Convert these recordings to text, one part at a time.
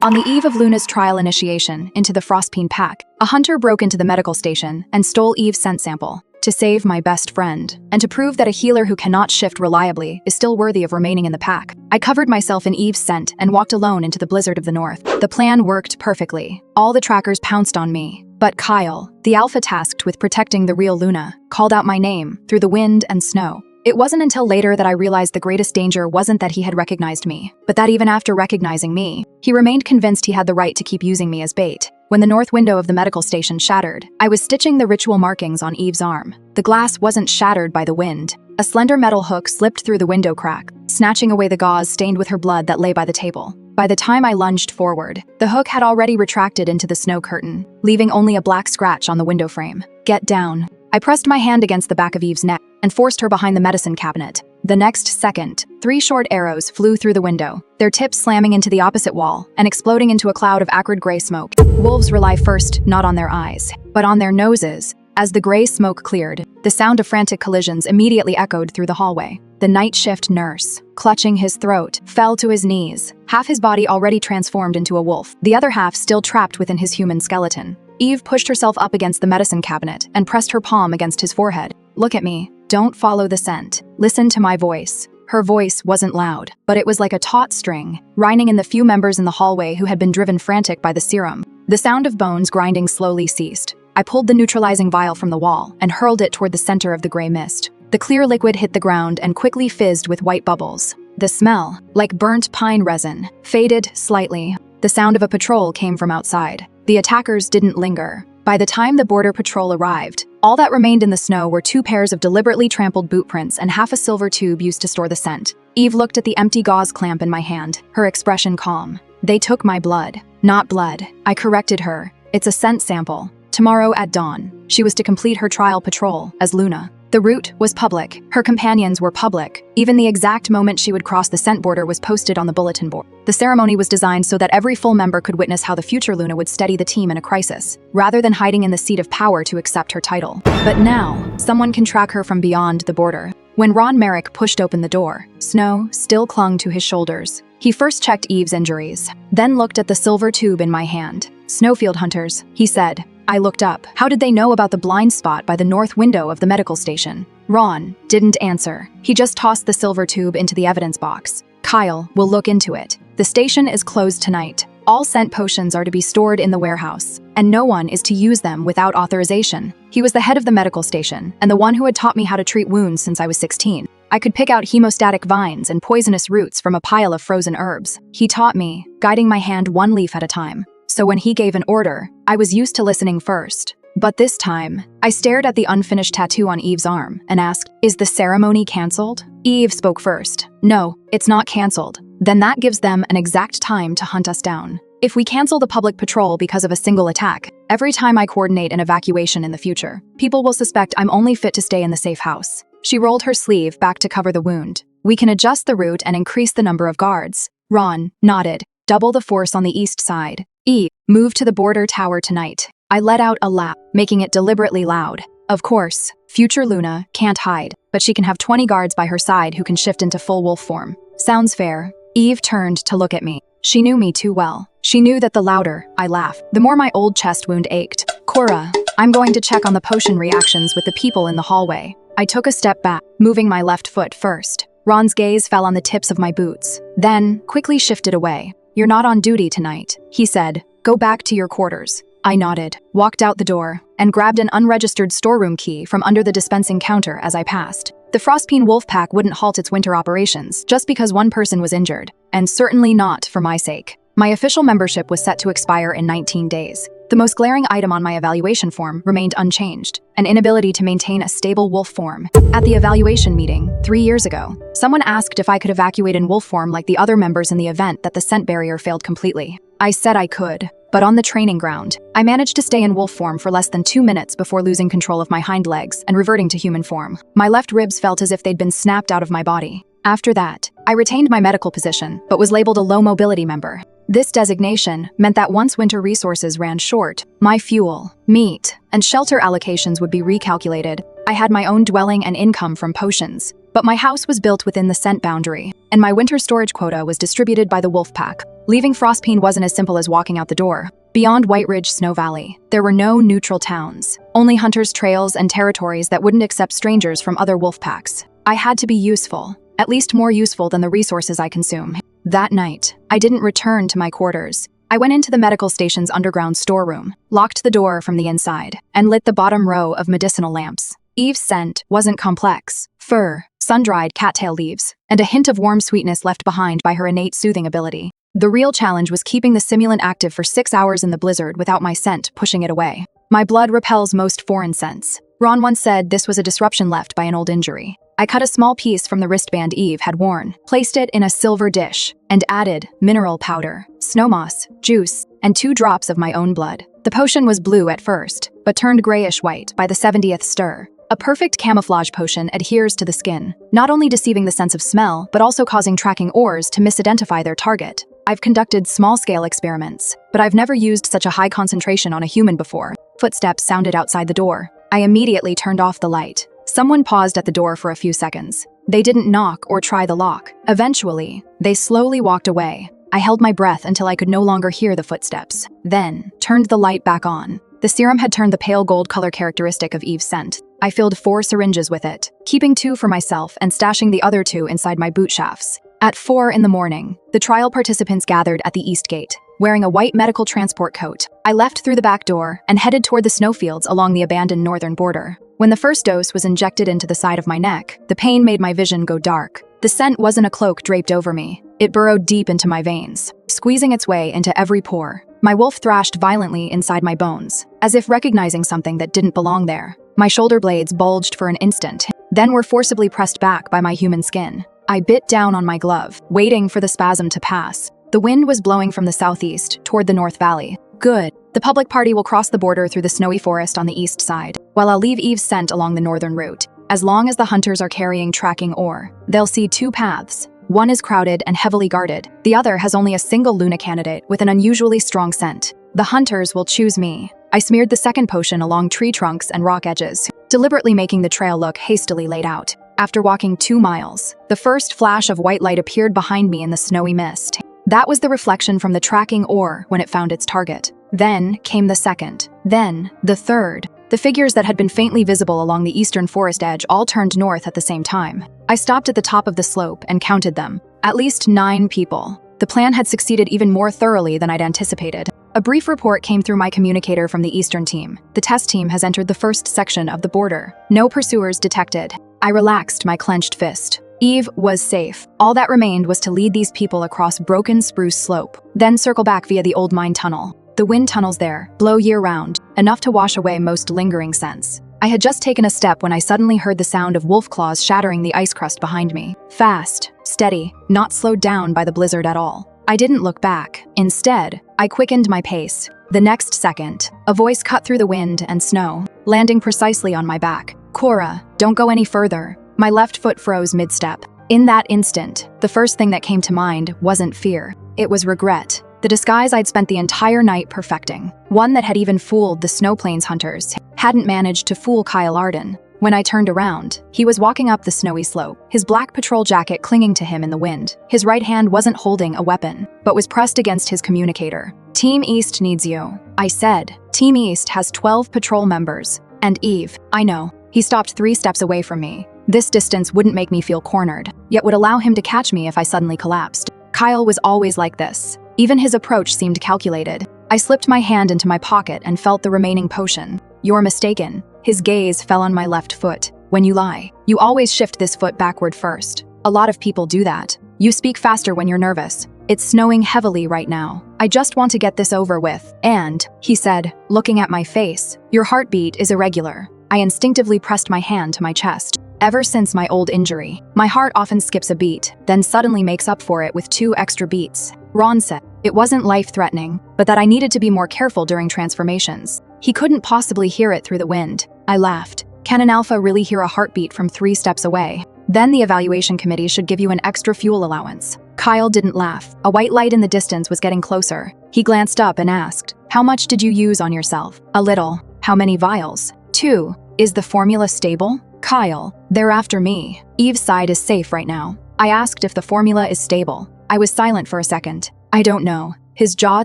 On the eve of Luna's trial initiation into the Frostpeen pack, a hunter broke into the medical station and stole Eve's scent sample to save my best friend, and to prove that a healer who cannot shift reliably is still worthy of remaining in the pack. I covered myself in Eve's scent and walked alone into the blizzard of the north. The plan worked perfectly. All the trackers pounced on me, but Kyle, the alpha tasked with protecting the real Luna, called out my name through the wind and snow. It wasn't until later that I realized the greatest danger wasn't that he had recognized me, but that even after recognizing me, he remained convinced he had the right to keep using me as bait. When the north window of the medical station shattered, I was stitching the ritual markings on Eve's arm. The glass wasn't shattered by the wind. A slender metal hook slipped through the window crack, snatching away the gauze stained with her blood that lay by the table. By the time I lunged forward, the hook had already retracted into the snow curtain, leaving only a black scratch on the window frame. "Get down." I pressed my hand against the back of Eve's neck and forced her behind the medicine cabinet. The next second, 3 short arrows flew through the window, their tips slamming into the opposite wall and exploding into a cloud of acrid gray smoke. Wolves rely first not on their eyes, but on their noses. As the gray smoke cleared, the sound of frantic collisions immediately echoed through the hallway. The night shift nurse, clutching his throat, fell to his knees, half his body already transformed into a wolf, the other half still trapped within his human skeleton. Eve pushed herself up against the medicine cabinet and pressed her palm against his forehead. "Look at me. Don't follow the scent. Listen to my voice." Her voice wasn't loud, but it was like a taut string, reining in the few members in the hallway who had been driven frantic by the serum. The sound of bones grinding slowly ceased. I pulled the neutralizing vial from the wall and hurled it toward the center of the gray mist. The clear liquid hit the ground and quickly fizzed with white bubbles. The smell, like burnt pine resin, faded slightly. The sound of a patrol came from outside. The attackers didn't linger. By the time the border patrol arrived, all that remained in the snow were 2 pairs of deliberately trampled boot prints and half a silver tube used to store the scent. Eve looked at the empty gauze clamp in my hand, her expression calm. "They took my blood." "Not blood." I corrected her. "It's a scent sample. Tomorrow at dawn, she was to complete her trial patrol as Luna. The route was public. Her companions were public. Even the exact moment she would cross the scent border was posted on the bulletin board. The ceremony was designed so that every full member could witness how the future Luna would steady the team in a crisis, rather than hiding in the seat of power to accept her title. But now, someone can track her from beyond the border. When Ron Merrick pushed open the door, snow still clung to his shoulders. He first checked Eve's injuries, then looked at the silver tube in my hand. "Snowfield hunters," he said. I looked up. How did they know about the blind spot by the north window of the medical station? Ron didn't answer. He just tossed the silver tube into the evidence box. "Kyle will look into it. The station is closed tonight. All scent potions are to be stored in the warehouse, and no one is to use them without authorization." He was the head of the medical station, and the one who had taught me how to treat wounds since I was 16. I could pick out hemostatic vines and poisonous roots from a pile of frozen herbs. He taught me, guiding my hand 1 leaf at a time. So when he gave an order, I was used to listening first. But this time, I stared at the unfinished tattoo on Eve's arm and asked, "Is the ceremony canceled?" Eve spoke first. "No, it's not canceled." "Then that gives them an exact time to hunt us down. If we cancel the public patrol because of a single attack, every time I coordinate an evacuation in the future, people will suspect I'm only fit to stay in the safe house." She rolled her sleeve back to cover the wound. "We can adjust the route and increase the number of guards." Ron nodded. "Double the force on the east side. Eve, move to the border tower tonight." I let out a laugh, making it deliberately loud. Of course, future Luna can't hide, but she can have 20 guards by her side who can shift into full wolf form. Sounds fair. Eve turned to look at me. She knew me too well. She knew that the louder I laughed, the more my old chest wound ached. "Cora, I'm going to check on the potion reactions with the people in the hallway." I took a step back, moving my left foot first. Ron's gaze fell on the tips of my boots, then quickly shifted away. "You're not on duty tonight," he said. "Go back to your quarters." I nodded, walked out the door, and grabbed an unregistered storeroom key from under the dispensing counter as I passed. The Frostpeen Wolfpack wouldn't halt its winter operations just because one person was injured, and certainly not for my sake. My official membership was set to expire in 19 days. The most glaring item on my evaluation form remained unchanged, an inability to maintain a stable wolf form. At the evaluation meeting, 3 years ago, someone asked if I could evacuate in wolf form like the other members in the event that the scent barrier failed completely. I said I could, but on the training ground, I managed to stay in wolf form for less than 2 minutes before losing control of my hind legs and reverting to human form. My left ribs felt as if they'd been snapped out of my body. After that, I retained my medical position, but was labeled a low mobility member. This designation meant that once winter resources ran short, my fuel, meat, and shelter allocations would be recalculated. I had my own dwelling and income from potions, But my house was built within the scent boundary, and my winter storage quota was distributed by the wolf pack. Leaving Frostpeen wasn't as simple as walking out the door. Beyond White Ridge Snow Valley, there were no neutral towns, only hunters' trails and territories that wouldn't accept strangers from other wolf packs. I had to be useful, at least more useful than the resources I consume. That night, I didn't return to my quarters. I went into the medical station's underground storeroom, locked the door from the inside, and lit the bottom row of medicinal lamps. Eve's scent wasn't complex. Fur, sun-dried cattail leaves, and a hint of warm sweetness left behind by her innate soothing ability. The real challenge was keeping the simulant active for 6 hours in the blizzard without my scent pushing it away. My blood repels most foreign scents. Ron once said this was a disruption left by an old injury. I cut a small piece from the wristband Eve had worn, placed it in a silver dish, and added mineral powder, snow moss, juice, and 2 drops of my own blood. The potion was blue at first, but turned grayish-white by the 70th stir. A perfect camouflage potion adheres to the skin, not only deceiving the sense of smell, but also causing tracking ores to misidentify their target. I've conducted small-scale experiments, but I've never used such a high concentration on a human before. Footsteps sounded outside the door. I immediately turned off the light. Someone paused at the door for a few seconds. They didn't knock or try the lock. Eventually, they slowly walked away. I held my breath until I could no longer hear the footsteps, then turned the light back on. The serum had turned the pale gold color characteristic of Eve's scent. I filled 4 syringes with it, keeping 2 for myself and stashing the other 2 inside my boot shafts. At 4 in the morning, the trial participants gathered at the east gate, wearing a white medical transport coat. I left through the back door and headed toward the snowfields along the abandoned northern border. When the first dose was injected into the side of my neck, the pain made my vision go dark. The scent wasn't a cloak draped over me. It burrowed deep into my veins, squeezing its way into every pore. My wolf thrashed violently inside my bones, as if recognizing something that didn't belong there. My shoulder blades bulged for an instant, then were forcibly pressed back by my human skin. I bit down on my glove, waiting for the spasm to pass. The wind was blowing from the southeast toward the North Valley. Good. The public party will cross the border through the snowy forest on the east side, while I'll leave Eve's scent along the northern route. As long as the hunters are carrying tracking ore, they'll see 2 paths. One is crowded and heavily guarded. The other has only a single Luna candidate with an unusually strong scent. The hunters will choose me. I smeared the second potion along tree trunks and rock edges, deliberately making the trail look hastily laid out. After walking 2 miles, the first flash of white light appeared behind me in the snowy mist. That was the reflection from the tracking ore when it found its target. Then came the second, then the third. The figures that had been faintly visible along the eastern forest edge all turned north at the same time. I stopped at the top of the slope and counted them. At least 9 people. The plan had succeeded even more thoroughly than I'd anticipated. A brief report came through my communicator from the eastern team. The test team has entered the first section of the border. No pursuers detected. I relaxed my clenched fist. Eve was safe. All that remained was to lead these people across broken spruce slope, then circle back via the old mine tunnel. The wind tunnels there blow year-round, enough to wash away most lingering scents. I had just taken a step when I suddenly heard the sound of wolf claws shattering the ice crust behind me. Fast, steady, not slowed down by the blizzard at all. I didn't look back. Instead, I quickened my pace. The next second, a voice cut through the wind and snow, landing precisely on my back. Cora, don't go any further. My left foot froze mid-step. In that instant, the first thing that came to mind wasn't fear. It was regret. The disguise I'd spent the entire night perfecting, one that had even fooled the Snow Plains hunters, hadn't managed to fool Kyle Arden. When I turned around, he was walking up the snowy slope, his black patrol jacket clinging to him in the wind. His right hand wasn't holding a weapon, but was pressed against his communicator. Team East needs you, I said. Team East has 12 patrol members. And Eve, I know. He stopped 3 steps away from me. This distance wouldn't make me feel cornered, yet would allow him to catch me if I suddenly collapsed. Kyle was always like this. Even his approach seemed calculated. I slipped my hand into my pocket and felt the remaining potion. You're mistaken. His gaze fell on my left foot. When you lie, you always shift this foot backward first. A lot of people do that. You speak faster when you're nervous. It's snowing heavily right now. I just want to get this over with. And, he said, looking at my face, your heartbeat is irregular. I instinctively pressed my hand to my chest. Ever since my old injury, my heart often skips a beat, then suddenly makes up for it with 2 extra beats. Ron said it wasn't life-threatening, but that I needed to be more careful during transformations. He couldn't possibly hear it through the wind. I laughed. Can an alpha really hear a heartbeat from 3 steps away? Then the evaluation committee should give you an extra fuel allowance. Kyle didn't laugh. A white light in the distance was getting closer. He glanced up and asked, how much did you use on yourself? A little. How many vials? 2. Is the formula stable? Kyle, they're after me. Eve's side is safe right now. I asked if the formula is stable. I was silent for a second. I don't know. His jaw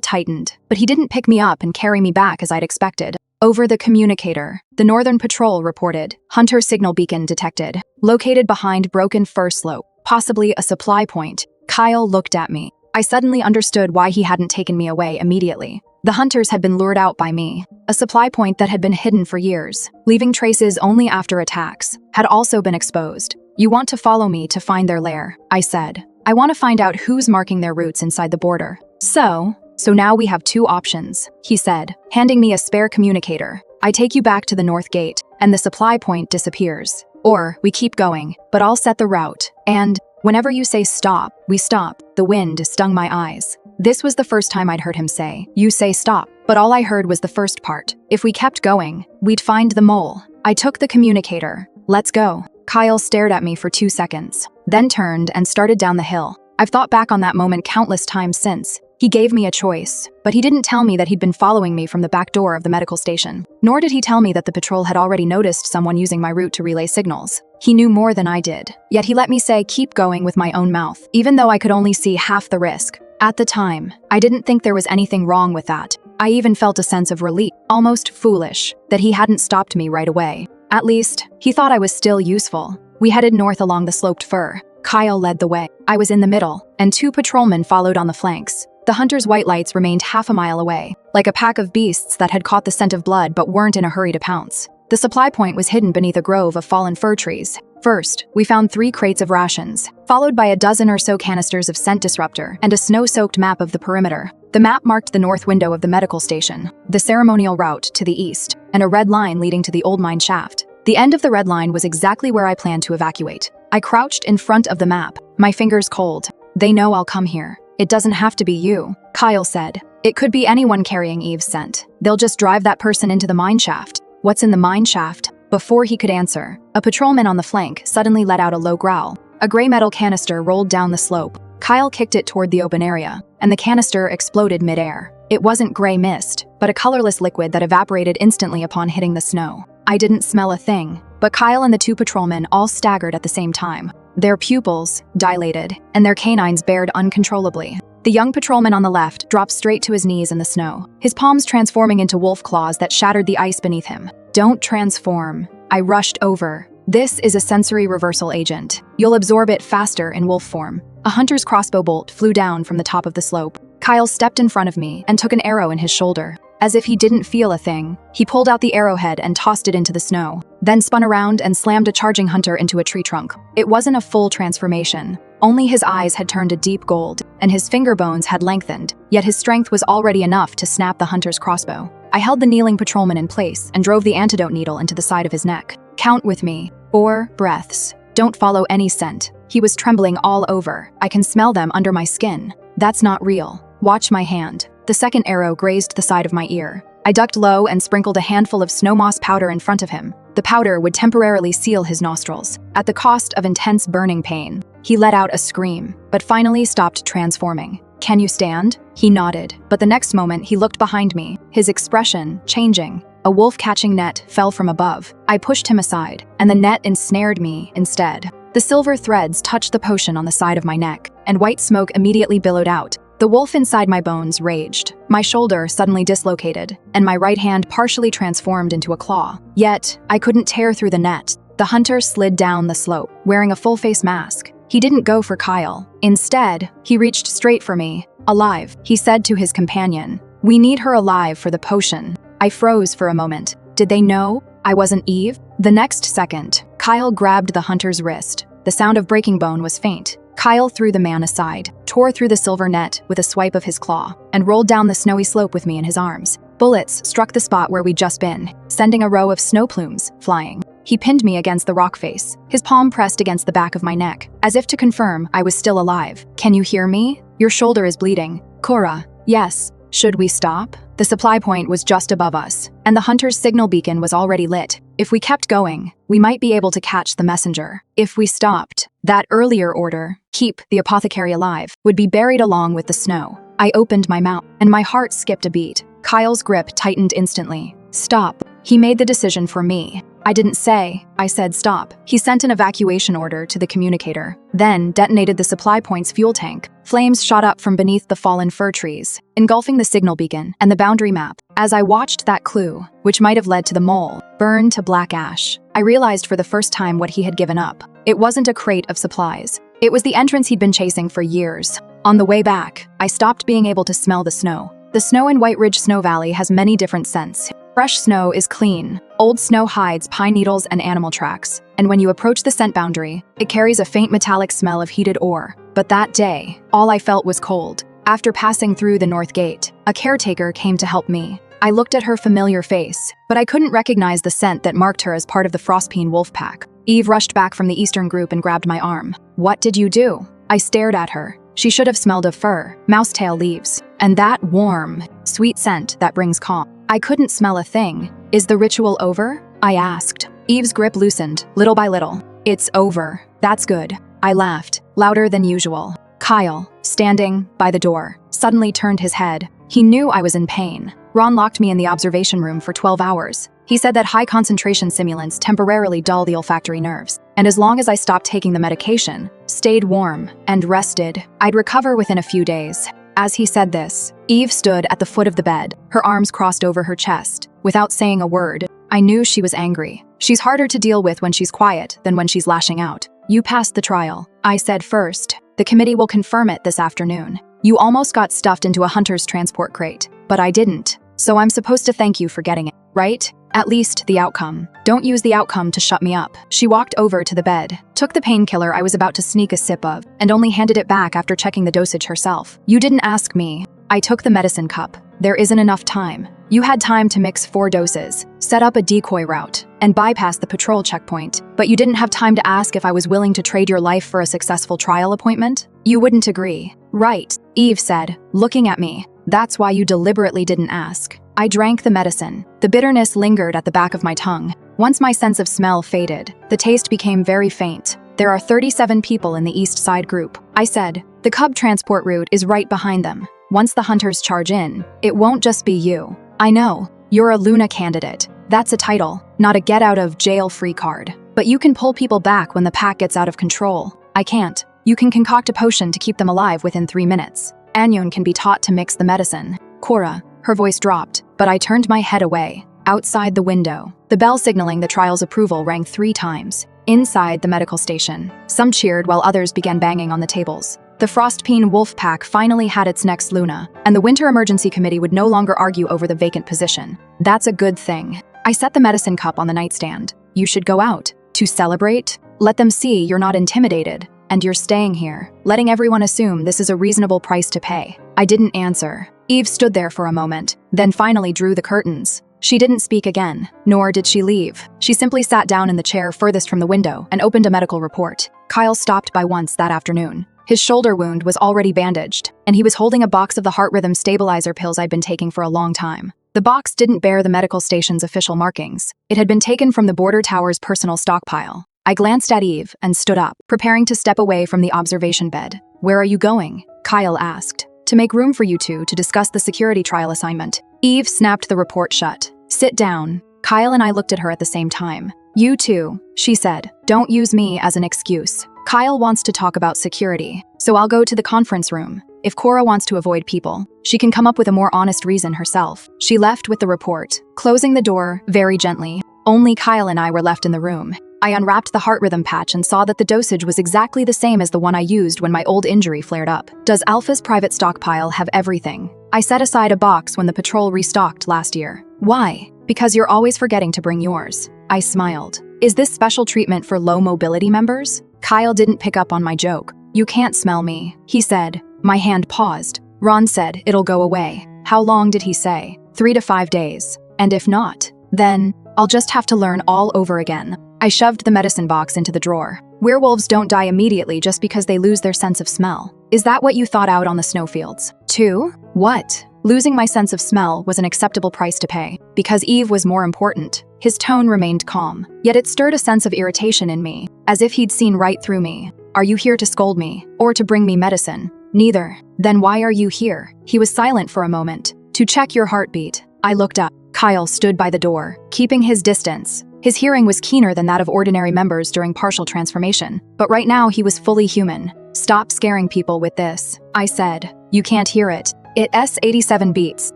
tightened, but he didn't pick me up and carry me back as I'd expected. Over the communicator, the Northern Patrol reported, Hunter signal beacon detected, located behind Broken Fir Slope, possibly a supply point. Kyle looked at me. I suddenly understood why he hadn't taken me away immediately. The hunters had been lured out by me. A supply point that had been hidden for years, leaving traces only after attacks, had also been exposed. You want to follow me to find their lair, I said. I want to find out who's marking their routes inside the border. So now we have two options, he said, handing me a spare communicator. I take you back to the north gate, and the supply point disappears. Or we keep going, but I'll set the route. And whenever you say stop, we stop. The wind stung my eyes. This was the first time I'd heard him say, you say stop, but all I heard was the first part. If we kept going, we'd find the mole. I took the communicator. Let's go. Kyle stared at me for 2 seconds, then turned and started down the hill. I've thought back on that moment countless times since. He gave me a choice, but he didn't tell me that he'd been following me from the back door of the medical station. Nor did he tell me that the patrol had already noticed someone using my route to relay signals. He knew more than I did. Yet he let me say keep going with my own mouth, even though I could only see half the risk. At the time, I didn't think there was anything wrong with that. I even felt a sense of relief, almost foolish, that he hadn't stopped me right away. At least, he thought I was still useful. We headed north along the sloped fir. Kyle led the way. I was in the middle, and 2 patrolmen followed on the flanks. The hunters' white lights remained half a mile away, like a pack of beasts that had caught the scent of blood but weren't in a hurry to pounce. The supply point was hidden beneath a grove of fallen fir trees. First, we found 3 crates of rations, followed by a dozen or so canisters of scent disruptor and a snow-soaked map of the perimeter. The map marked the north window of the medical station, the ceremonial route to the east, and a red line leading to the old mine shaft. The end of the red line was exactly where I planned to evacuate. I crouched in front of the map, my fingers cold. They know I'll come here. It doesn't have to be you, Kyle said. It could be anyone carrying Eve's scent. They'll just drive that person into the mine shaft. What's in the mine shaft? Before he could answer, a patrolman on the flank suddenly let out a low growl. A gray metal canister rolled down the slope. Kyle kicked it toward the open area, and the canister exploded midair. It wasn't gray mist, but a colorless liquid that evaporated instantly upon hitting the snow. I didn't smell a thing, but Kyle and the 2 patrolmen all staggered at the same time. Their pupils dilated, and their canines bared uncontrollably. The young patrolman on the left dropped straight to his knees in the snow, his palms transforming into wolf claws that shattered the ice beneath him. Don't transform. I rushed over. This is a sensory reversal agent. You'll absorb it faster in wolf form. A hunter's crossbow bolt flew down from the top of the slope. Kyle stepped in front of me and took an arrow in his shoulder. As if he didn't feel a thing, he pulled out the arrowhead and tossed it into the snow, then spun around and slammed a charging hunter into a tree trunk. It wasn't a full transformation. Only his eyes had turned a deep gold, and his finger bones had lengthened, yet his strength was already enough to snap the hunter's crossbow. I held the kneeling patrolman in place and drove the antidote needle into the side of his neck. Count with me. 4 breaths. Don't follow any scent. He was trembling all over. I can smell them under my skin. That's not real. Watch my hand. The second arrow grazed the side of my ear. I ducked low and sprinkled a handful of snow moss powder in front of him. The powder would temporarily seal his nostrils, at the cost of intense burning pain. He let out a scream, but finally stopped transforming. Can you stand? He nodded, but the next moment he looked behind me, his expression changing. A wolf-catching net fell from above. I pushed him aside, and the net ensnared me instead. The silver threads touched the potion on the side of my neck, and white smoke immediately billowed out. The wolf inside my bones raged. My shoulder suddenly dislocated, and my right hand partially transformed into a claw. Yet, I couldn't tear through the net. The hunter slid down the slope, wearing a full-face mask. He didn't go for Kyle. Instead, he reached straight for me. Alive, he said to his companion. We need her alive for the potion. I froze for a moment. Did they know I wasn't Eve? The next second, Kyle grabbed the hunter's wrist. The sound of breaking bone was faint. Kyle threw the man aside, tore through the silver net with a swipe of his claw, and rolled down the snowy slope with me in his arms. Bullets struck the spot where we'd just been, sending a row of snow plumes flying. He pinned me against the rock face, his palm pressed against the back of my neck, as if to confirm I was still alive. Can you hear me? Your shoulder is bleeding. Cora. Yes. Should we stop? The supply point was just above us, and the hunter's signal beacon was already lit. If we kept going, we might be able to catch the messenger. If we stopped, that earlier order, keep the apothecary alive, would be buried along with the snow. I opened my mouth, and my heart skipped a beat. Kyle's grip tightened instantly. Stop. He made the decision for me. I didn't say. I said stop. He sent an evacuation order to the communicator, then detonated the supply point's fuel tank. Flames shot up from beneath the fallen fir trees, engulfing the signal beacon and the boundary map. As I watched that clue, which might have led to the mole, burn to black ash, I realized for the first time what he had given up. It wasn't a crate of supplies. It was the entrance he'd been chasing for years. On the way back, I stopped being able to smell the snow. The snow in White Ridge Snow Valley has many different scents. Fresh snow is clean. Old snow hides pine needles and animal tracks. And when you approach the scent boundary, it carries a faint metallic smell of heated ore. But that day, all I felt was cold. After passing through the north gate, a caretaker came to help me. I looked at her familiar face, but I couldn't recognize the scent that marked her as part of the Frostpeen wolf pack. Eve rushed back from the eastern group and grabbed my arm. What did you do? I stared at her. She should have smelled of fir, mousetail leaves, and that warm, sweet scent that brings calm. I couldn't smell a thing. Is the ritual over? I asked. Eve's grip loosened, little by little. It's over. That's good. I laughed, louder than usual. Kyle, standing by the door, suddenly turned his head. He knew I was in pain. Ron locked me in the observation room for 12 hours. He said that high-concentration simulants temporarily dull the olfactory nerves, and as long as I stopped taking the medication, stayed warm, and rested, I'd recover within a few days. As he said this, Eve stood at the foot of the bed, her arms crossed over her chest. Without saying a word, I knew she was angry. She's harder to deal with when she's quiet than when she's lashing out. You passed the trial, I said first. The committee will confirm it this afternoon. You almost got stuffed into a hunter's transport crate, but I didn't. So I'm supposed to thank you for getting it, right? At least the outcome. Don't use the outcome to shut me up. She walked over to the bed, took the painkiller I was about to sneak a sip of, and only handed it back after checking the dosage herself. You didn't ask me. I took the medicine cup. There isn't enough time. You had time to mix 4 doses, set up a decoy route, and bypass the patrol checkpoint, but you didn't have time to ask if I was willing to trade your life for a successful trial appointment? You wouldn't agree. Right, Eve said, looking at me. That's why you deliberately didn't ask. I drank the medicine. The bitterness lingered at the back of my tongue. Once my sense of smell faded, the taste became very faint. There are 37 people in the East Side group. I said, the Cub transport route is right behind them. Once the hunters charge in, it won't just be you. I know, you're a Luna candidate. That's a title, not a get-out-of-jail-free card. But you can pull people back when the pack gets out of control. I can't. You can concoct a potion to keep them alive within 3 minutes. Anyone can be taught to mix the medicine. Cora, her voice dropped, but I turned my head away. Outside the window, the bell signaling the trial's approval rang 3 times. Inside the medical station, some cheered while others began banging on the tables. The Frostpeen wolf pack finally had its next Luna, and the Winter Emergency Committee would no longer argue over the vacant position. That's a good thing. I set the medicine cup on the nightstand. You should go out. To celebrate? Let them see you're not intimidated. And you're staying here, letting everyone assume this is a reasonable price to pay. I didn't answer. Eve stood there for a moment, then finally drew the curtains. She didn't speak again, nor did she leave. She simply sat down in the chair furthest from the window and opened a medical report. Kyle stopped by once that afternoon. His shoulder wound was already bandaged, and he was holding a box of the heart rhythm stabilizer pills I'd been taking for a long time. The box didn't bear the medical station's official markings. It had been taken from the border tower's personal stockpile. I glanced at Eve and stood up, preparing to step away from the observation bed. Where are you going? Kyle asked. To make room for you two to discuss the security trial assignment. Eve snapped the report shut. Sit down. Kyle and I looked at her at the same time. You two, she said. Don't use me as an excuse. Kyle wants to talk about security, so I'll go to the conference room. If Cora wants to avoid people, she can come up with a more honest reason herself. She left with the report, closing the door very gently. Only Kyle and I were left in the room. I unwrapped the heart rhythm patch and saw that the dosage was exactly the same as the one I used when my old injury flared up. Does Alpha's private stockpile have everything? I set aside a box when the patrol restocked last year. Why? Because you're always forgetting to bring yours. I smiled. Is this special treatment for low mobility members? Kyle didn't pick up on my joke. You can't smell me, he said. My hand paused. Ron said it'll go away. How long did he say? 3 to 5 days. And if not, then I'll just have to learn all over again. I shoved the medicine box into the drawer. Werewolves don't die immediately just because they lose their sense of smell. Is that what you thought out on the snowfields? 2? What? Losing my sense of smell was an acceptable price to pay, because Eve was more important. His tone remained calm, yet it stirred a sense of irritation in me, as if he'd seen right through me. Are you here to scold me, or to bring me medicine? Neither. Then why are you here? He was silent for a moment. To check your heartbeat. I looked up. Kyle stood by the door, keeping his distance. His hearing was keener than that of ordinary members during partial transformation, but right now he was fully human. "Stop scaring people with this," I said. "You can't hear it. It's 87 beats.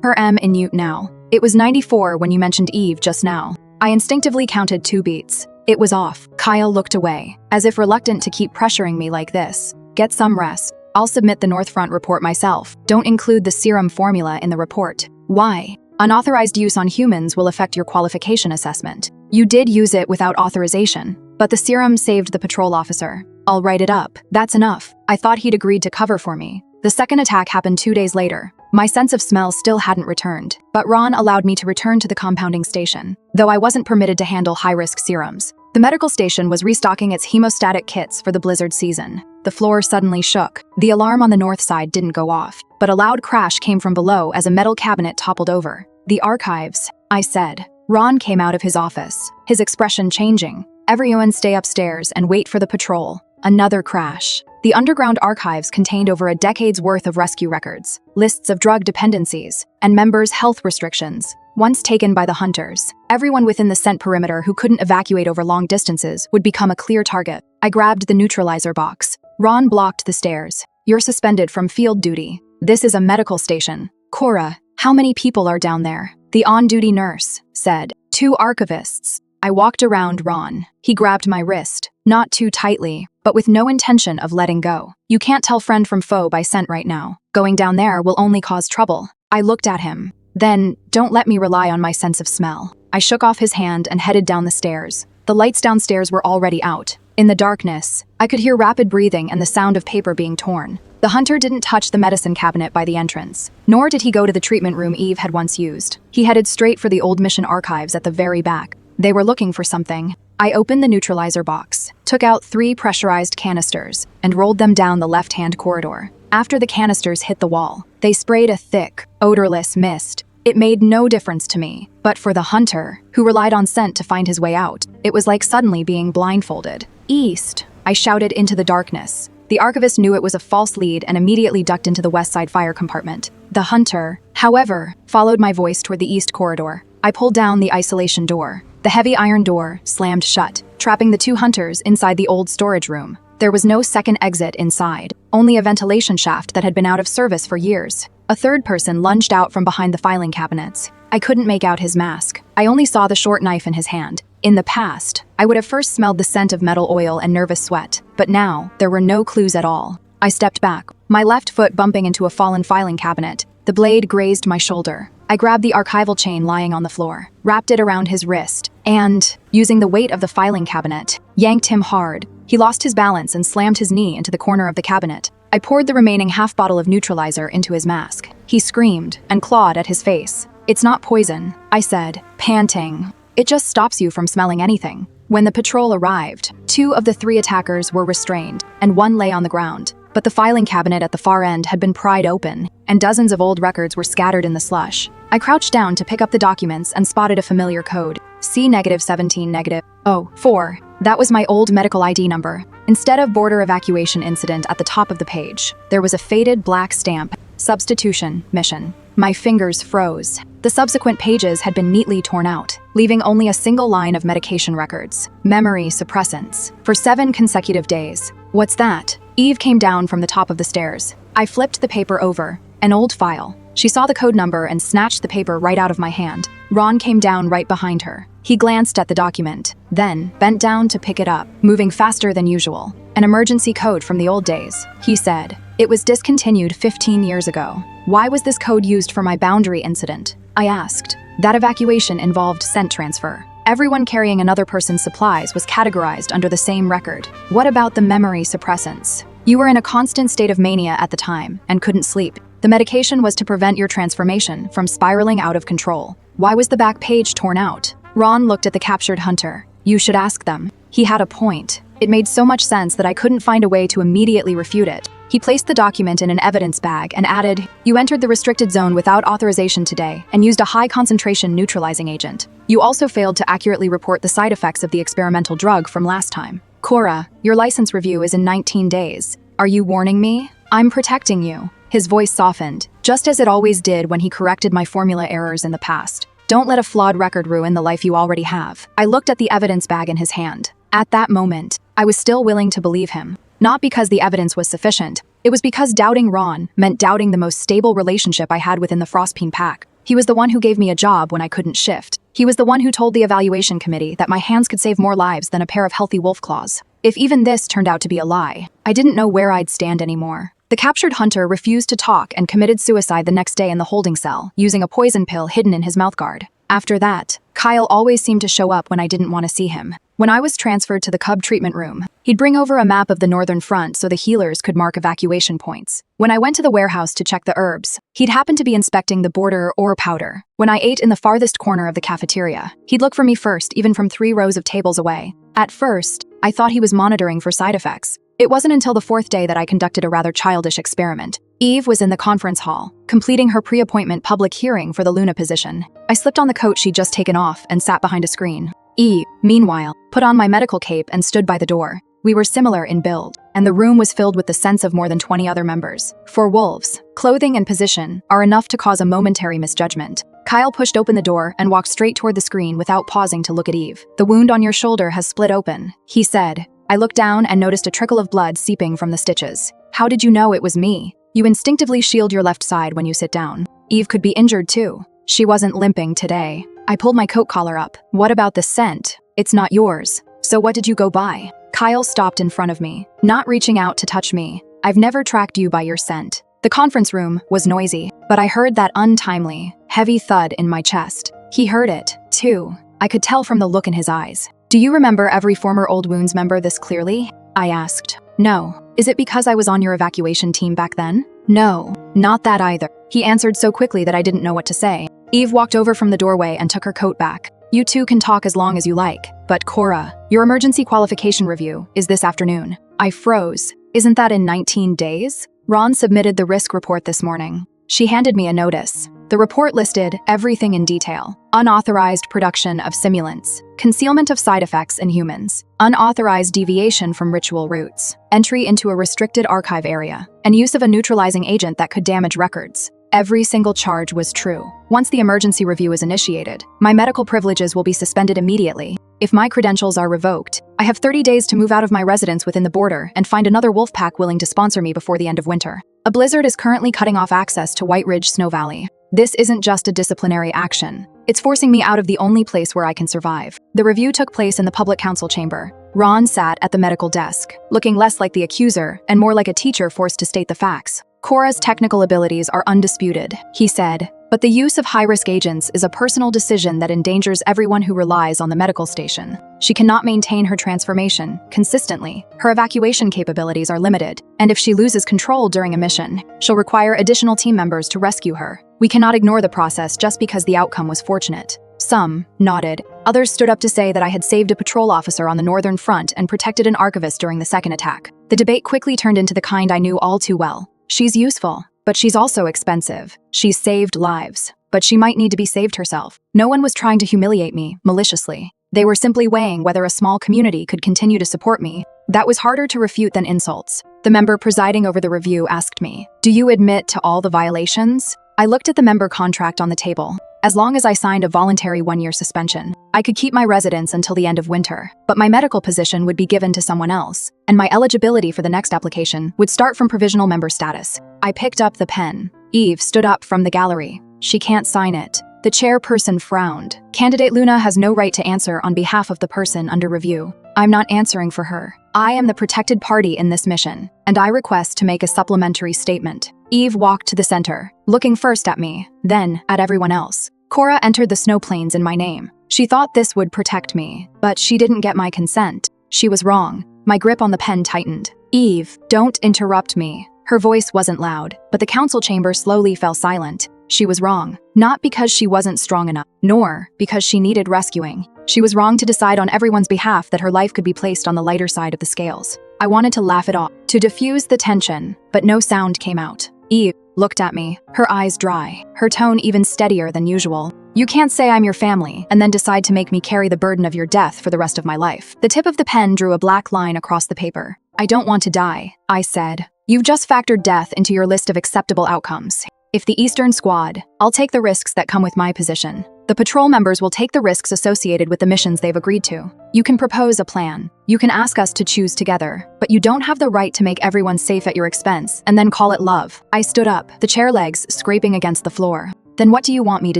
Her M in mute now. It was 94 when you mentioned Eve just now." I instinctively counted 2 beats. It was off. Kyle looked away, as if reluctant to keep pressuring me like this. "Get some rest. I'll submit the North Front report myself. Don't include the serum formula in the report." "Why?" "Unauthorized use on humans will affect your qualification assessment. You did use it without authorization, but the serum saved the patrol officer. I'll write it up. That's enough." I thought he'd agreed to cover for me. The second attack happened 2 days later. My sense of smell still hadn't returned, but Ron allowed me to return to the compounding station, though I wasn't permitted to handle high-risk serums. The medical station was restocking its hemostatic kits for the blizzard season. The floor suddenly shook. The alarm on the north side didn't go off, but a loud crash came from below as a metal cabinet toppled over. "The archives," I said. Ron came out of his office, his expression changing. "Everyone stay upstairs and wait for the patrol." Another crash. The underground archives contained over a decade's worth of rescue records, lists of drug dependencies, and members' health restrictions. Once taken by the hunters, everyone within the scent perimeter who couldn't evacuate over long distances would become a clear target. I grabbed the neutralizer box. Ron blocked the stairs. "You're suspended from field duty. This is a medical station." "Cora, how many people are down there?" The on-duty nurse said. "2 archivists." I walked around Ron. He grabbed my wrist, not too tightly, but with no intention of letting go. "You can't tell friend from foe by scent right now. Going down there will only cause trouble." I looked at him. "Then, don't let me rely on my sense of smell." I shook off his hand and headed down the stairs. The lights downstairs were already out. In the darkness, I could hear rapid breathing and the sound of paper being torn. The hunter didn't touch the medicine cabinet by the entrance, nor did he go to the treatment room Eve had once used. He headed straight for the old mission archives at the very back. They were looking for something. I opened the neutralizer box, took out 3 pressurized canisters, and rolled them down the left-hand corridor. After the canisters hit the wall, they sprayed a thick, odorless mist. It made no difference to me, but for the hunter, who relied on scent to find his way out, it was like suddenly being blindfolded. "East!" I shouted into the darkness. The archivist knew it was a false lead and immediately ducked into the west side fire compartment. The hunter, however, followed my voice toward the east corridor. I pulled down the isolation door. The heavy iron door slammed shut, trapping the 2 hunters inside the old storage room. There was no second exit inside, only a ventilation shaft that had been out of service for years. A third person lunged out from behind the filing cabinets. I couldn't make out his mask. I only saw the short knife in his hand. In the past, I would have first smelled the scent of metal oil and nervous sweat, but now there were no clues at all. I stepped back, my left foot bumping into a fallen filing cabinet. The blade grazed my shoulder. I grabbed the archival chain lying on the floor, wrapped it around his wrist, and, using the weight of the filing cabinet, yanked him hard. He lost his balance and slammed his knee into the corner of the cabinet. I poured the remaining half bottle of neutralizer into his mask. He screamed and clawed at his face. "It's not poison," I said, panting. "It just stops you from smelling anything." When the patrol arrived, 2 of the 3 attackers were restrained, and 1 lay on the ground. But the filing cabinet at the far end had been pried open, and dozens of old records were scattered in the slush. I crouched down to pick up the documents and spotted a familiar code. C-17-004. That was my old medical ID number. Instead of border evacuation incident at the top of the page, there was a faded black stamp, substitution, mission. My fingers froze. The subsequent pages had been neatly torn out, leaving only a single line of medication records. Memory suppressants. For 7 consecutive days. What's that? Eve came down from the top of the stairs. I flipped the paper over. An old file. She saw the code number and snatched the paper right out of my hand. Ron came down right behind her. He glanced at the document, then bent down to pick it up, moving faster than usual. An emergency code from the old days, he said. It was discontinued 15 years ago. Why was this code used for my boundary incident? I asked. That evacuation involved scent transfer. Everyone carrying another person's supplies was categorized under the same record. What about the memory suppressants? You were in a constant state of mania at the time and couldn't sleep. The medication was to prevent your transformation from spiraling out of control. Why was the back page torn out? Ron looked at the captured hunter. You should ask them. He had a point. It made so much sense that I couldn't find a way to immediately refute it. He placed the document in an evidence bag and added, "You entered the restricted zone without authorization today and used a high-concentration neutralizing agent. You also failed to accurately report the side effects of the experimental drug from last time. Cora, your license review is in 19 days. Are you warning me? I'm protecting you." His voice softened, just as it always did when he corrected my formula errors in the past. Don't let a flawed record ruin the life you already have. I looked at the evidence bag in his hand. At that moment, I was still willing to believe him. Not because the evidence was sufficient. It was because doubting Ron meant doubting the most stable relationship I had within the Frostpeen pack. He was the one who gave me a job when I couldn't shift. He was the one who told the evaluation committee that my hands could save more lives than a pair of healthy wolf claws. If even this turned out to be a lie, I didn't know where I'd stand anymore. The captured hunter refused to talk and committed suicide the next day in the holding cell, using a poison pill hidden in his mouthguard. After that, Kyle always seemed to show up when I didn't want to see him. When I was transferred to the Cub treatment room, he'd bring over a map of the Northern Front so the healers could mark evacuation points. When I went to the warehouse to check the herbs, he'd happen to be inspecting the border or powder. When I ate in the farthest corner of the cafeteria, he'd look for me first, even from 3 rows of tables away. At first, I thought he was monitoring for side effects. It wasn't until the 4th day that I conducted a rather childish experiment. Eve was in the conference hall, completing her pre-appointment public hearing for the Luna position. I slipped on the coat she'd just taken off and sat behind a screen. Eve, meanwhile, put on my medical cape and stood by the door. We were similar in build, and the room was filled with the sense of more than 20 other members. For wolves, clothing and position are enough to cause a momentary misjudgment. Kyle pushed open the door and walked straight toward the screen without pausing to look at Eve. "The wound on your shoulder has split open," he said. I looked down and noticed a trickle of blood seeping from the stitches. "How did you know it was me?" "You instinctively shield your left side when you sit down. Eve could be injured too. She wasn't limping today." I pulled my coat collar up. "What about the scent? It's not yours. So what did you go by?" Kyle stopped in front of me, not reaching out to touch me. "I've never tracked you by your scent." The conference room was noisy, but I heard that untimely, heavy thud in my chest. He heard it, too. I could tell from the look in his eyes. "Do you remember every former Old Wounds member this clearly?" I asked. "No. Is it because I was on your evacuation team back then?" "No, not that either." He answered so quickly that I didn't know what to say. Eve walked over from the doorway and took her coat back. "You two can talk as long as you like, but Cora, your emergency qualification review is this afternoon." I froze. "Isn't that in 19 days? Ron submitted the risk report this morning." She handed me a notice. The report listed everything in detail: unauthorized production of simulants, concealment of side effects in humans, unauthorized deviation from ritual routes, entry into a restricted archive area, and use of a neutralizing agent that could damage records. Every single charge was true. Once the emergency review is initiated, my medical privileges will be suspended immediately. If my credentials are revoked, I have 30 days to move out of my residence within the border and find another wolf pack willing to sponsor me before the end of winter. A blizzard is currently cutting off access to White Ridge Snow Valley. This isn't just a disciplinary action. It's forcing me out of the only place where I can survive. The review took place in the public council chamber. Ron sat at the medical desk, looking less like the accuser and more like a teacher forced to state the facts. "Cora's technical abilities are undisputed," he said, "but the use of high-risk agents is a personal decision that endangers everyone who relies on the medical station. She cannot maintain her transformation consistently. Her evacuation capabilities are limited, and if she loses control during a mission, she'll require additional team members to rescue her. We cannot ignore the process just because the outcome was fortunate." Some nodded. Others stood up to say that I had saved a patrol officer on the Northern Front and protected an archivist during the second attack. The debate quickly turned into the kind I knew all too well. She's useful, but she's also expensive. She's saved lives, but she might need to be saved herself. No one was trying to humiliate me maliciously. They were simply weighing whether a small community could continue to support me. That was harder to refute than insults. The member presiding over the review asked me, "Do you admit to all the violations?" I looked at the member contract on the table. As long as I signed a voluntary 1-year suspension, I could keep my residence until the end of winter, but my medical position would be given to someone else, and my eligibility for the next application would start from provisional member status. I picked up the pen. Eve stood up from the gallery. "She can't sign it." The chairperson frowned. "Candidate Luna has no right to answer on behalf of the person under review. I'm not answering for her. I am the protected party in this mission, and I request to make a supplementary statement." Eve walked to the center, looking first at me, then at everyone else. "Cora entered the snow plains in my name. She thought this would protect me, but she didn't get my consent. She was wrong." My grip on the pen tightened. "Eve, don't interrupt me." Her voice wasn't loud, but the council chamber slowly fell silent. She was wrong, not because she wasn't strong enough, nor because she needed rescuing. She was wrong to decide on everyone's behalf that her life could be placed on the lighter side of the scales. I wanted to laugh it off, to diffuse the tension, but no sound came out. Eve looked at me, her eyes dry, her tone even steadier than usual. "You can't say I'm your family and then decide to make me carry the burden of your death for the rest of my life." The tip of the pen drew a black line across the paper. "I don't want to die," I said. "You've just factored death into your list of acceptable outcomes." If the Eastern Squad, I'll take the risks that come with my position. The patrol members will take the risks associated with the missions they've agreed to. You can propose a plan. You can ask us to choose together, but you don't have the right to make everyone safe at your expense and then call it love. I stood up, the chair legs scraping against the floor. Then what do you want me to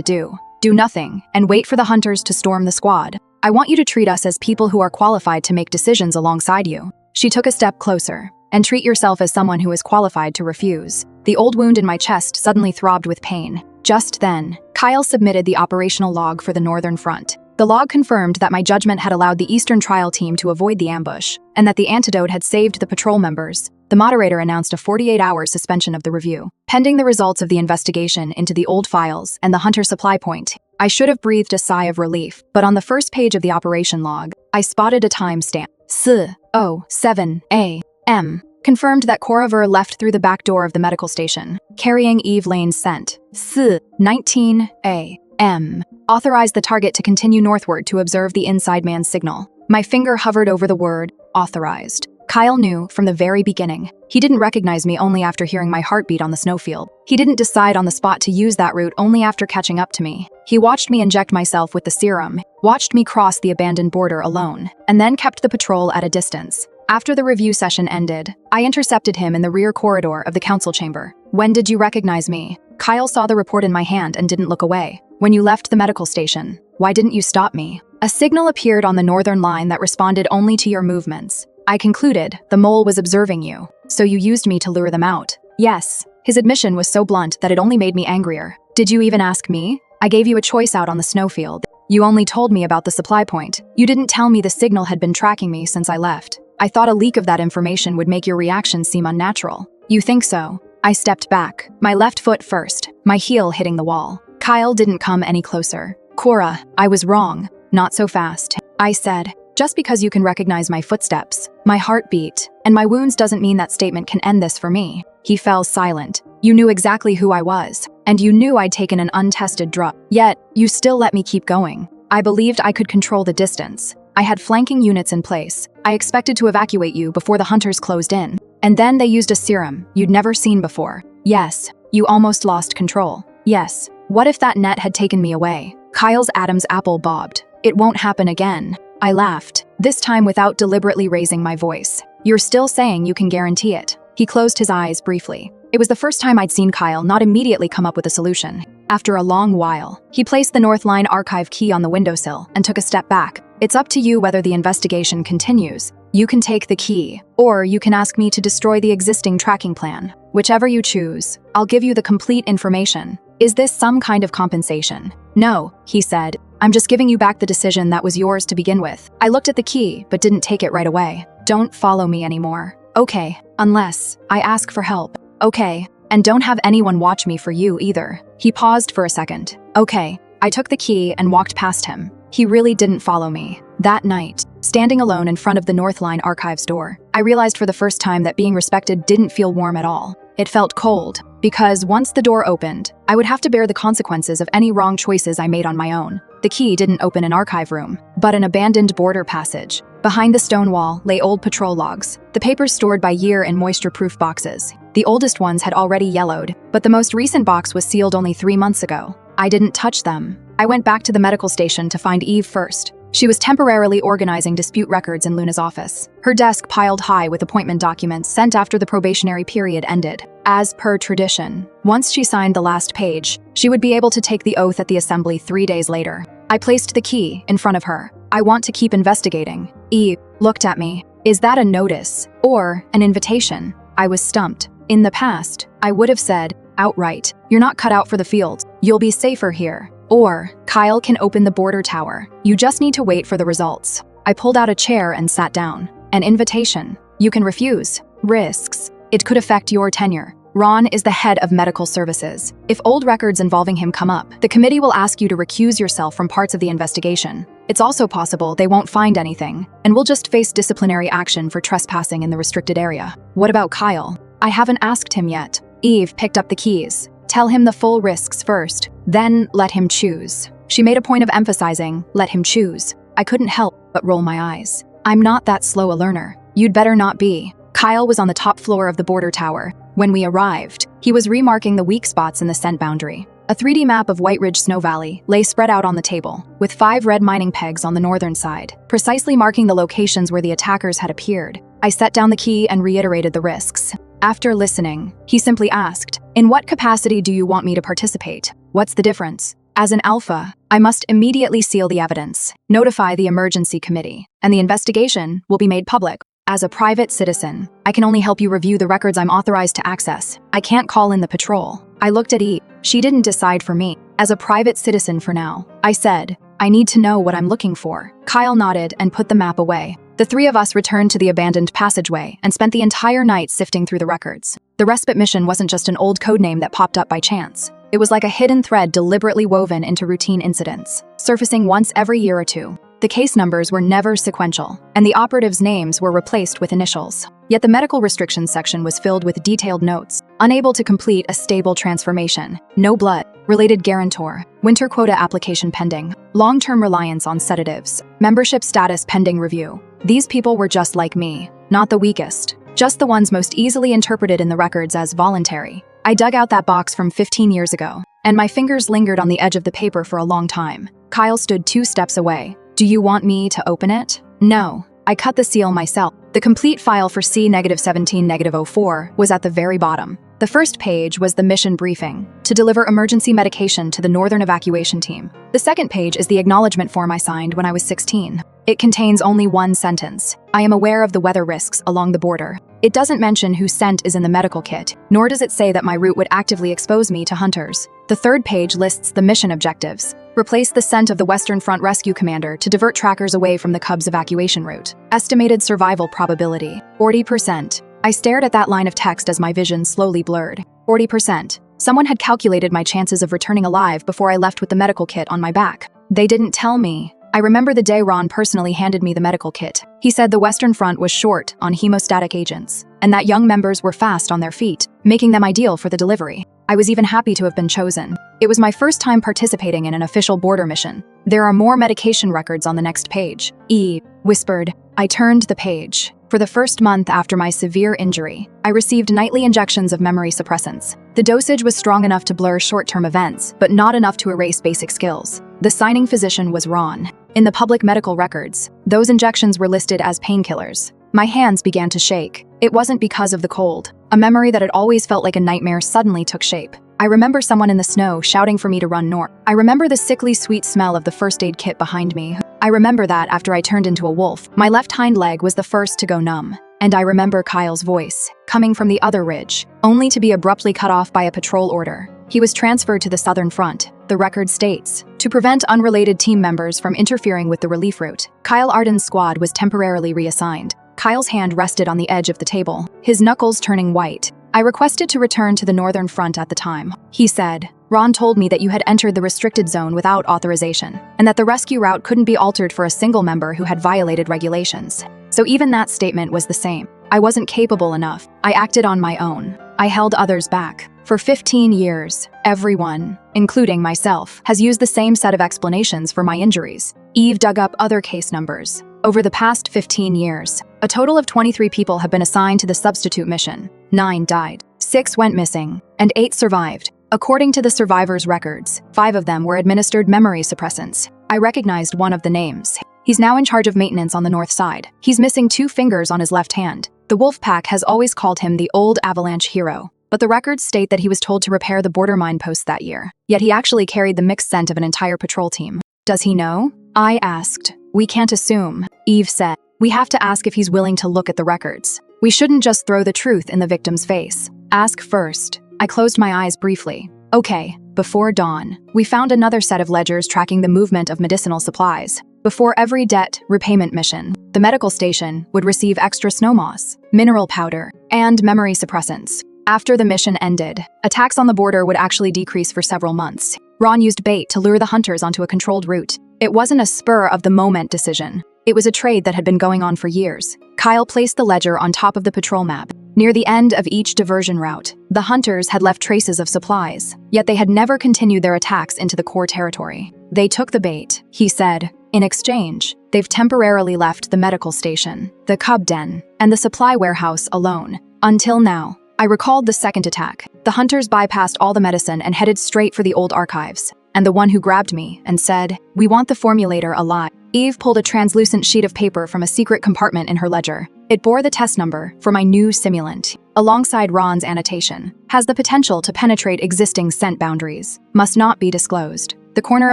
do? Do nothing and wait for the hunters to storm the squad. I want you to treat us as people who are qualified to make decisions alongside you. She took a step closer. And treat yourself as someone who is qualified to refuse. The old wound in my chest suddenly throbbed with pain. Just then, Kyle submitted the operational log for the Northern Front. The log confirmed that my judgment had allowed the Eastern Trial team to avoid the ambush, and that the antidote had saved the patrol members. The moderator announced a 48-hour suspension of the review, pending the results of the investigation into the old files and the Hunter supply point. I should have breathed a sigh of relief, but on the first page of the operation log, I spotted a timestamp. 4:07 a.m. confirmed that Cora Ver left through the back door of the medical station, carrying Eve Lane's scent. 4:19 a.m. authorized the target to continue northward to observe the inside man's signal. My finger hovered over the word, authorized. Kyle knew from the very beginning. He didn't recognize me only after hearing my heartbeat on the snowfield. He didn't decide on the spot to use that route only after catching up to me. He watched me inject myself with the serum, watched me cross the abandoned border alone, and then kept the patrol at a distance. After the review session ended, I intercepted him in the rear corridor of the council chamber. When did you recognize me? Kyle saw the report in my hand and didn't look away. When you left the medical station. Why didn't you stop me? A signal appeared on the northern line that responded only to your movements. I concluded the mole was observing you, so you used me to lure them out. Yes. His admission was so blunt that it only made me angrier. Did you even ask me? I gave you a choice out on the snowfield. You only told me about the supply point. You didn't tell me the signal had been tracking me since I left. I thought a leak of that information would make your reaction seem unnatural. You think so? I stepped back, my left foot first, my heel hitting the wall. Kyle didn't come any closer. Cora, I was wrong. Not so fast. I said, just because you can recognize my footsteps, my heartbeat, and my wounds doesn't mean that statement can end this for me. He fell silent. You knew exactly who I was, and you knew I'd taken an untested drug. Yet, you still let me keep going. I believed I could control the distance. I had flanking units in place. I expected to evacuate you before the hunters closed in. And then they used a serum you'd never seen before. Yes, you almost lost control. Yes, what if that net had taken me away? Kyle's Adam's apple bobbed. It won't happen again. I laughed, this time without deliberately raising my voice. You're still saying you can guarantee it. He closed his eyes briefly. It was the first time I'd seen Kyle not immediately come up with a solution. After a long while, he placed the Northline archive key on the windowsill and took a step back. It's up to you whether the investigation continues. You can take the key, or you can ask me to destroy the existing tracking plan. Whichever you choose, I'll give you the complete information. Is this some kind of compensation? No, he said. I'm just giving you back the decision that was yours to begin with. I looked at the key, but didn't take it right away. Don't follow me anymore. Okay, unless I ask for help. Okay, and don't have anyone watch me for you either. He paused for a second. Okay, I took the key and walked past him. He really didn't follow me. That night, standing alone in front of the Northline archives door, I realized for the first time that being respected didn't feel warm at all. It felt cold, because once the door opened, I would have to bear the consequences of any wrong choices I made on my own. The key didn't open an archive room, but an abandoned border passage. Behind the stone wall lay old patrol logs, the papers stored by year in moisture-proof boxes. The oldest ones had already yellowed, but the most recent box was sealed only 3 months ago. I didn't touch them. I went back to the medical station to find Eve first. She was temporarily organizing dispute records in Luna's office, her desk piled high with appointment documents sent after the probationary period ended. As per tradition, once she signed the last page, she would be able to take the oath at the assembly 3 days later. I placed the key in front of her. I want to keep investigating. Eve looked at me. Is that a notice or an invitation? I was stumped. In the past, I would have said, outright, you're not cut out for the field. You'll be safer here. Or, Kyle can open the border tower. You just need to wait for the results. I pulled out a chair and sat down. An invitation. You can refuse. Risks. It could affect your tenure. Ron is the head of medical services. If old records involving him come up, the committee will ask you to recuse yourself from parts of the investigation. It's also possible they won't find anything, and we'll just face disciplinary action for trespassing in the restricted area. What about Kyle? I haven't asked him yet. Eve picked up the keys. Tell him the full risks first, then let him choose. She made a point of emphasizing, let him choose. I couldn't help but roll my eyes. I'm not that slow a learner. You'd better not be. Kyle was on the top floor of the border tower. When we arrived, He was remarking the weak spots in the scent boundary. A 3D map of White Ridge Snow Valley lay spread out on the table, with 5 red mining pegs on the northern side, precisely marking the locations where the attackers had appeared. I set down the key and reiterated the risks. After listening, he simply asked, "In what capacity do you want me to participate? What's the difference?" As an alpha, I must immediately seal the evidence, notify the emergency committee, and the investigation will be made public. As a private citizen, I can only help you review the records I'm authorized to access. I can't call in the patrol. I looked at Eve. She didn't decide for me. As a private citizen for now, I said, "I need to know what I'm looking for." Kyle nodded and put the map away. The 3 of us returned to the abandoned passageway and spent the entire night sifting through the records. The respite mission wasn't just an old codename that popped up by chance. It was like a hidden thread deliberately woven into routine incidents, surfacing once every year or two. The case numbers were never sequential, and the operatives' names were replaced with initials. Yet the medical restrictions section was filled with detailed notes. Unable to complete a stable transformation, no blood, related guarantor, winter quota application pending, long-term reliance on sedatives, membership status pending review. These people were just like me, not the weakest, just the ones most easily interpreted in the records as voluntary. I dug out that box from 15 years ago, and my fingers lingered on the edge of the paper for a long time. Kyle stood 2 steps away. "Do you want me to open it?" "No." I cut the seal myself. The complete file for C-17-04 was at the very bottom. The first page was the mission briefing, to deliver emergency medication to the Northern Evacuation Team. The second page is the acknowledgement form I signed when I was 16. It contains only one sentence. "I am aware of the weather risks along the border." It doesn't mention whose scent is in the medical kit, nor does it say that my route would actively expose me to hunters. The third page lists the mission objectives. Replace the scent of the Western Front Rescue Commander to divert trackers away from the Cubs' evacuation route. Estimated survival probability, 40%. I stared at that line of text as my vision slowly blurred. 40%. Someone had calculated my chances of returning alive before I left with the medical kit on my back. They didn't tell me. I remember the day Ron personally handed me the medical kit. He said the Western Front was short on hemostatic agents, and that young members were fast on their feet, making them ideal for the delivery. I was even happy to have been chosen. It was my first time participating in an official border mission. "There are more medication records on the next page," Eve whispered. I turned the page. For the first month after my severe injury, I received nightly injections of memory suppressants. The dosage was strong enough to blur short-term events, but not enough to erase basic skills. The signing physician was Ron. In the public medical records, those injections were listed as painkillers. My hands began to shake. It wasn't because of the cold. A memory that had always felt like a nightmare suddenly took shape. I remember someone in the snow shouting for me to run north. I remember the sickly sweet smell of the first aid kit behind me. I remember that after I turned into a wolf, my left hind leg was the first to go numb. And I remember Kyle's voice, coming from the other ridge, only to be abruptly cut off by a patrol order. He was transferred to the southern front, the record states, to prevent unrelated team members from interfering with the relief route. Kyle Arden's squad was temporarily reassigned. Kyle's hand rested on the edge of the table, his knuckles turning white. I requested to return to the northern front at the time. He said, "Ron told me that you had entered the restricted zone without authorization, and that the rescue route couldn't be altered for a single member who had violated regulations." So even that statement was the same. I wasn't capable enough. I acted on my own. I held others back. For 15 years, everyone, including myself, has used the same set of explanations for my injuries. Eve dug up other case numbers. Over the past 15 years, a total of 23 people have been assigned to the substitute mission. 9 died, 6 went missing, and 8 survived. According to the survivors' records, 5 of them were administered memory suppressants. I recognized one of the names. He's now in charge of maintenance on the north side. He's missing 2 fingers on his left hand. The Wolfpack has always called him the old Avalanche hero, but the records state that he was told to repair the border mine post that year. Yet he actually carried the mixed scent of an entire patrol team. Does he know? I asked. "We can't assume," Eve said. "We have to ask if he's willing to look at the records. We shouldn't just throw the truth in the victim's face. Ask first." I closed my eyes briefly. Okay, before dawn, we found another set of ledgers tracking the movement of medicinal supplies. Before every debt repayment mission, the medical station would receive extra snow moss, mineral powder, and memory suppressants. After the mission ended, attacks on the border would actually decrease for several months. Ron used bait to lure the hunters onto a controlled route. It wasn't a spur-of-the-moment decision. It was a trade that had been going on for years. Kyle placed the ledger on top of the patrol map. Near the end of each diversion route, the hunters had left traces of supplies, yet they had never continued their attacks into the core territory. They took the bait, he said. In exchange, they've temporarily left the medical station, the cub den, and the supply warehouse alone. Until now. I recalled the second attack. The hunters bypassed all the medicine and headed straight for the old archives. And the one who grabbed me and said, "We want the formulator alive." Eve pulled a translucent sheet of paper from a secret compartment in her ledger. It bore the test number for my new simulant, alongside Ron's annotation. Has the potential to penetrate existing scent boundaries. Must not be disclosed. The corner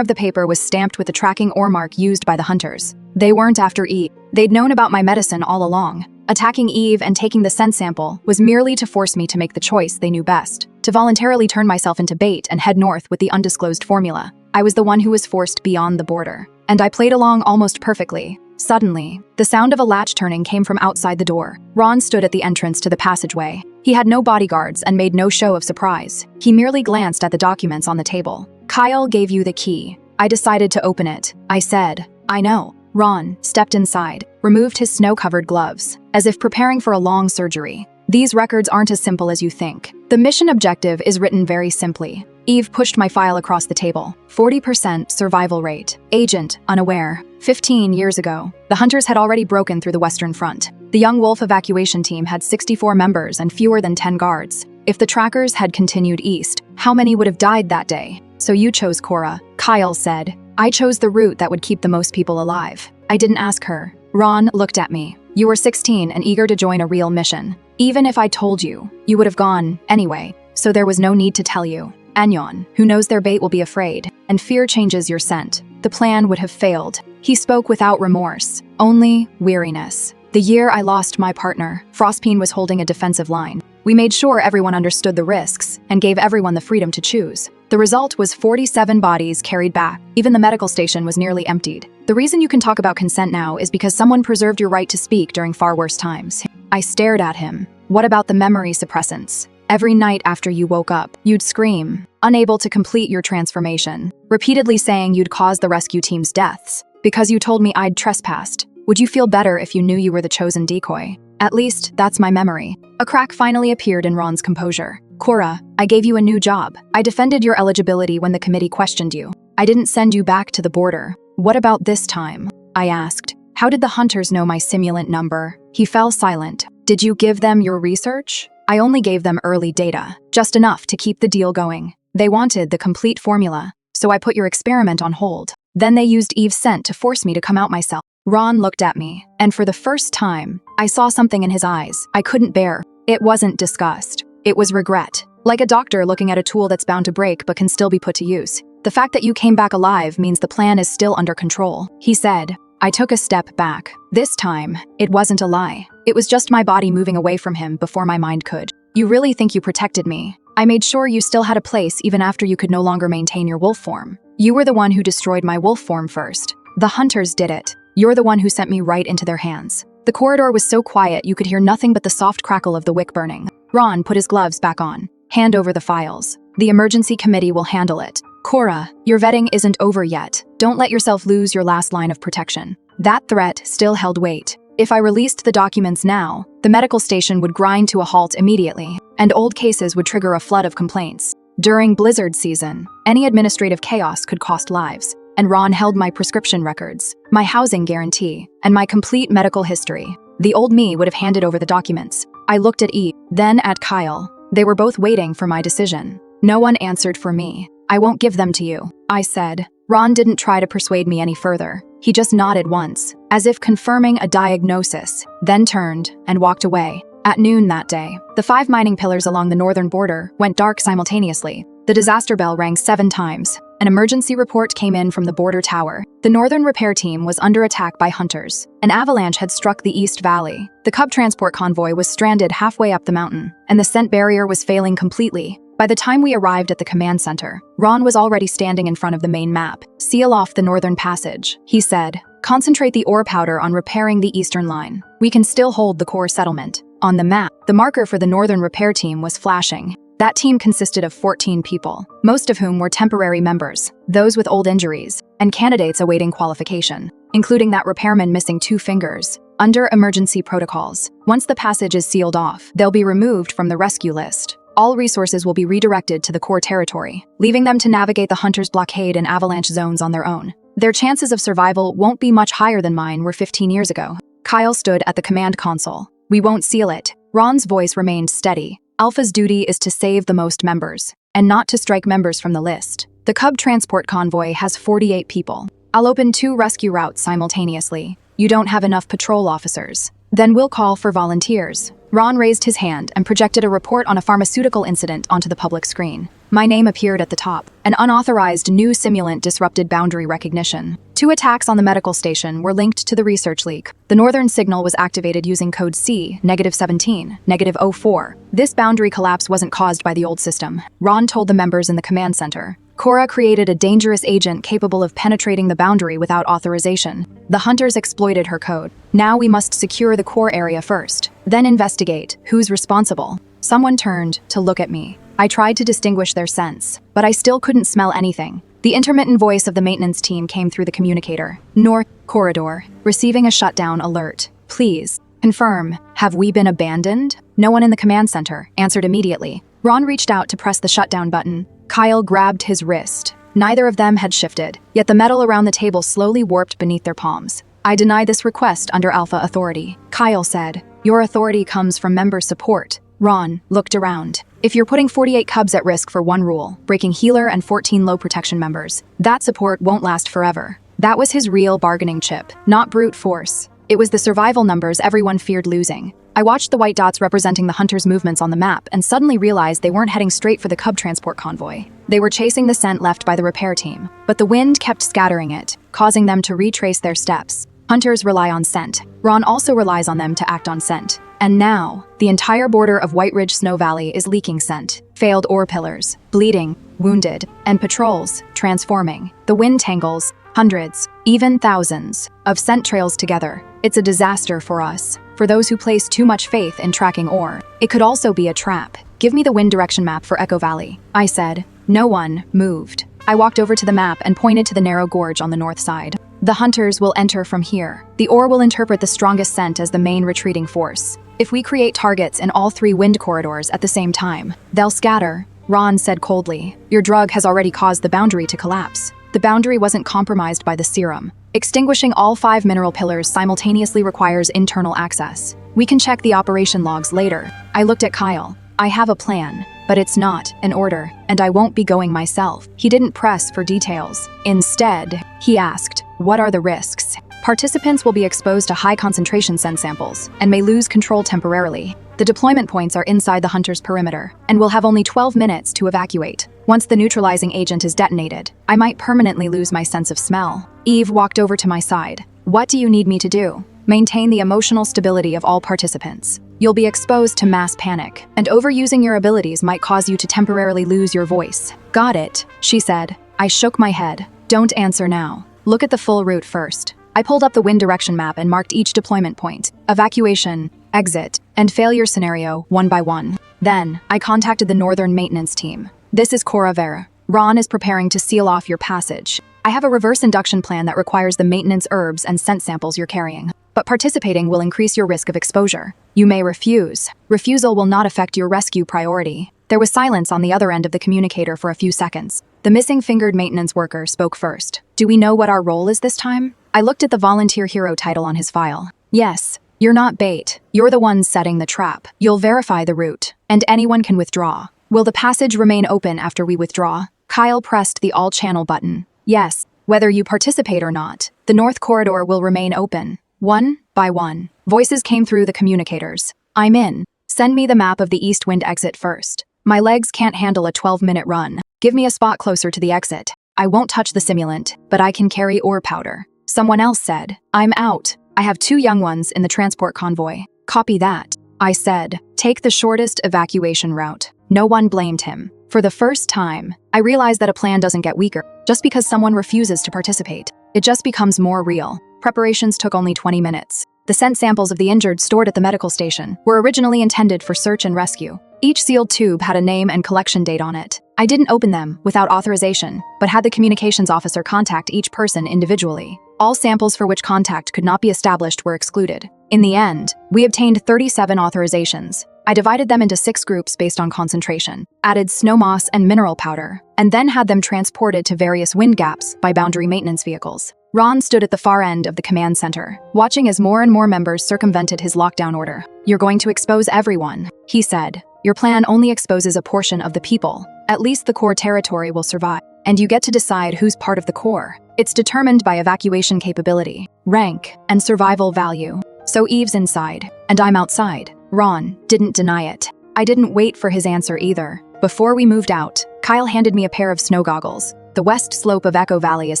of the paper was stamped with the tracking ore mark used by the hunters. They weren't after Eve. They'd known about my medicine all along. Attacking Eve and taking the scent sample was merely to force me to make the choice they knew best, to voluntarily turn myself into bait and head north with the undisclosed formula. I was the one who was forced beyond the border, and I played along almost perfectly. Suddenly, the sound of a latch turning came from outside the door. Ron stood at the entrance to the passageway. He had no bodyguards and made no show of surprise. He merely glanced at the documents on the table. "Kyle gave you the key. I decided to open it," I said. "I know." Ron stepped inside, removed his snow-covered gloves, as if preparing for a long surgery. "These records aren't as simple as you think. The mission objective is written very simply." Eve pushed my file across the table. 40% survival rate. Agent unaware. 15 years ago, the hunters had already broken through the Western Front. The Young Wolf evacuation team had 64 members and fewer than 10 guards. If the trackers had continued east, how many would have died that day? "So you chose Cora," Kyle said. "I chose the route that would keep the most people alive." I didn't ask her. Ron looked at me. "You were 16 and eager to join a real mission. Even if I told you, you would have gone anyway, so there was no need to tell you. Anyon, who knows their bait will be afraid, and fear changes your scent. The plan would have failed." He spoke without remorse, only weariness. "The year I lost my partner, Frostpeen was holding a defensive line. We made sure everyone understood the risks and gave everyone the freedom to choose. The result was 47 bodies carried back. Even the medical station was nearly emptied. The reason you can talk about consent now is because someone preserved your right to speak during far worse times." I stared at him. "What about the memory suppressants? Every night after you woke up, you'd scream, unable to complete your transformation, repeatedly saying you'd caused the rescue team's deaths because you told me I'd trespassed. Would you feel better if you knew you were the chosen decoy? At least, that's my memory." A crack finally appeared in Ron's composure. "Cora, I gave you a new job. I defended your eligibility when the committee questioned you. I didn't send you back to the border. What about this time?" I asked. "How did the hunters know my simulant number?" He fell silent. "Did you give them your research?" "I only gave them early data, just enough to keep the deal going. They wanted the complete formula, so I put your experiment on hold. Then they used Eve's scent to force me to come out myself." Ron looked at me, and for the first time, I saw something in his eyes I couldn't bear. It wasn't disgust. It was regret. Like a doctor looking at a tool that's bound to break but can still be put to use. "The fact that you came back alive means the plan is still under control," he said. I took a step back. This time, it wasn't a lie. It was just my body moving away from him before my mind could. "You really think you protected me? I made sure you still had a place even after you could no longer maintain your wolf form. You were the one who destroyed my wolf form first. The hunters did it. You're the one who sent me right into their hands." The corridor was so quiet you could hear nothing but the soft crackle of the wick burning. Ron put his gloves back on. "Hand over the files. The emergency committee will handle it. Cora, your vetting isn't over yet. Don't let yourself lose your last line of protection." That threat still held weight. If I released the documents now, the medical station would grind to a halt immediately, and old cases would trigger a flood of complaints. During blizzard season, any administrative chaos could cost lives, and Ron held my prescription records, my housing guarantee, and my complete medical history. The old me would have handed over the documents. I looked at Eve, then at Kyle. They were both waiting for my decision. No one answered for me. "I won't give them to you," I said. Ron didn't try to persuade me any further. He just nodded once, as if confirming a diagnosis, then turned and walked away. At noon that day, the 5 mining pillars along the northern border went dark simultaneously. The disaster bell rang 7 times. An emergency report came in from the border tower. The northern repair team was under attack by hunters. An avalanche had struck the East Valley. The Cub transport convoy was stranded halfway up the mountain, and the scent barrier was failing completely. By the time we arrived at the command center, Ron was already standing in front of the main map. "Seal off the northern passage," he said. "Concentrate the ore powder on repairing the eastern line. We can still hold the core settlement." On the map, the marker for the northern repair team was flashing. That team consisted of 14 people, most of whom were temporary members, those with old injuries, and candidates awaiting qualification, including that repairman missing 2 fingers. Under emergency protocols, once the passage is sealed off, they'll be removed from the rescue list. All resources will be redirected to the core territory, leaving them to navigate the hunters' blockade and avalanche zones on their own. Their chances of survival won't be much higher than mine were 15 years ago. Kyle stood at the command console. "We won't seal it." Ron's voice remained steady. Alpha's duty is to save the most members, and not to strike members from the list. The Cub transport convoy has 48 people. I'll open 2 rescue routes simultaneously. You don't have enough patrol officers. Then we'll call for volunteers. Ron raised his hand and projected a report on a pharmaceutical incident onto the public screen. My name appeared at the top. An unauthorized new simulant disrupted boundary recognition. 2 attacks on the medical station were linked to the research leak. The northern signal was activated using code C, -17, -04. This boundary collapse wasn't caused by the old system. Ron told the members in the command center. Cora created a dangerous agent capable of penetrating the boundary without authorization. The hunters exploited her code. Now we must secure the core area first, then investigate who's responsible. Someone turned to look at me. I tried to distinguish their scents, but I still couldn't smell anything. The intermittent voice of the maintenance team came through the communicator. North corridor, receiving a shutdown alert. Please, confirm, have we been abandoned? No one in the command center answered immediately. Ron reached out to press the shutdown button. Kyle grabbed his wrist. Neither of them had shifted, yet the metal around the table slowly warped beneath their palms. I deny this request under Alpha authority. Kyle said, your authority comes from member support. Ron looked around. If you're putting 48 Cubs at risk for one rule, breaking healer and 14 low protection members, that support won't last forever. That was his real bargaining chip, not brute force. It was the survival numbers everyone feared losing. I watched the white dots representing the hunters' movements on the map and suddenly realized they weren't heading straight for the Cub transport convoy. They were chasing the scent left by the repair team, but the wind kept scattering it, causing them to retrace their steps. Hunters rely on scent. Ron also relies on them to act on scent. And now, the entire border of White Ridge Snow Valley is leaking scent. Failed ore pillars, bleeding, wounded, and patrols transforming. The wind tangles hundreds, even thousands, of scent trails together. It's a disaster for us, for those who place too much faith in tracking ore. It could also be a trap. Give me the wind direction map for Echo Valley, I said. No one moved. I walked over to the map and pointed to the narrow gorge on the north side. The hunters will enter from here. The ore will interpret the strongest scent as the main retreating force. If we create targets in all 3 wind corridors at the same time, they'll scatter, Ron said coldly. Your drug has already caused the boundary to collapse. The boundary wasn't compromised by the serum. Extinguishing all 5 mineral pillars simultaneously requires internal access. We can check the operation logs later. I looked at Kyle. I have a plan, but it's not an order, and I won't be going myself. He didn't press for details. Instead, he asked, what are the risks? Participants will be exposed to high concentration scent samples and may lose control temporarily. The deployment points are inside the hunter's perimeter, and will have only 12 minutes to evacuate. Once the neutralizing agent is detonated, I might permanently lose my sense of smell. Eve walked over to my side. What do you need me to do? Maintain the emotional stability of all participants. You'll be exposed to mass panic, and overusing your abilities might cause you to temporarily lose your voice. Got it, she said. I shook my head. Don't answer now. Look at the full route first. I pulled up the wind direction map and marked each deployment point, evacuation, exit, and failure scenario one by one. Then, I contacted the northern maintenance team. This is Cora Vera. Ron is preparing to seal off your passage. I have a reverse induction plan that requires the maintenance herbs and scent samples you're carrying. But participating will increase your risk of exposure. You may refuse. Refusal will not affect your rescue priority. There was silence on the other end of the communicator for a few seconds. The missing-fingered maintenance worker spoke first. Do we know what our role is this time? I looked at the volunteer hero title on his file. Yes, you're not bait. You're the ones setting the trap. You'll verify the route, and anyone can withdraw. Will the passage remain open after we withdraw? Kyle pressed the all-channel button. Yes, whether you participate or not, the north corridor will remain open. One by one. Voices came through the communicators. I'm in. Send me the map of the east wind exit first. My legs can't handle a 12-minute run. Give me a spot closer to the exit. I won't touch the simulant, but I can carry ore powder. Someone else said, I'm out. I have 2 young ones in the transport convoy. Copy that. I said, take the shortest evacuation route. No one blamed him. For the first time, I realized that a plan doesn't get weaker just because someone refuses to participate. It just becomes more real. Preparations took only 20 minutes. The scent samples of the injured stored at the medical station were originally intended for search and rescue. Each sealed tube had a name and collection date on it. I didn't open them without authorization, but had the communications officer contact each person individually. All samples for which contact could not be established were excluded. In the end, we obtained 37 authorizations. I divided them into 6 groups based on concentration, added snow moss and mineral powder, and then had them transported to various wind gaps by boundary maintenance vehicles. Ron stood at the far end of the command center, watching as more and more members circumvented his lockdown order. You're going to expose everyone, he said. Your plan only exposes a portion of the people. At least the core territory will survive. And you get to decide who's part of the core. It's determined by evacuation capability, rank, and survival value. So Eve's inside, and I'm outside. Ron didn't deny it. I didn't wait for his answer either. Before we moved out, Kyle handed me a pair of snow goggles. The west slope of Echo Valley is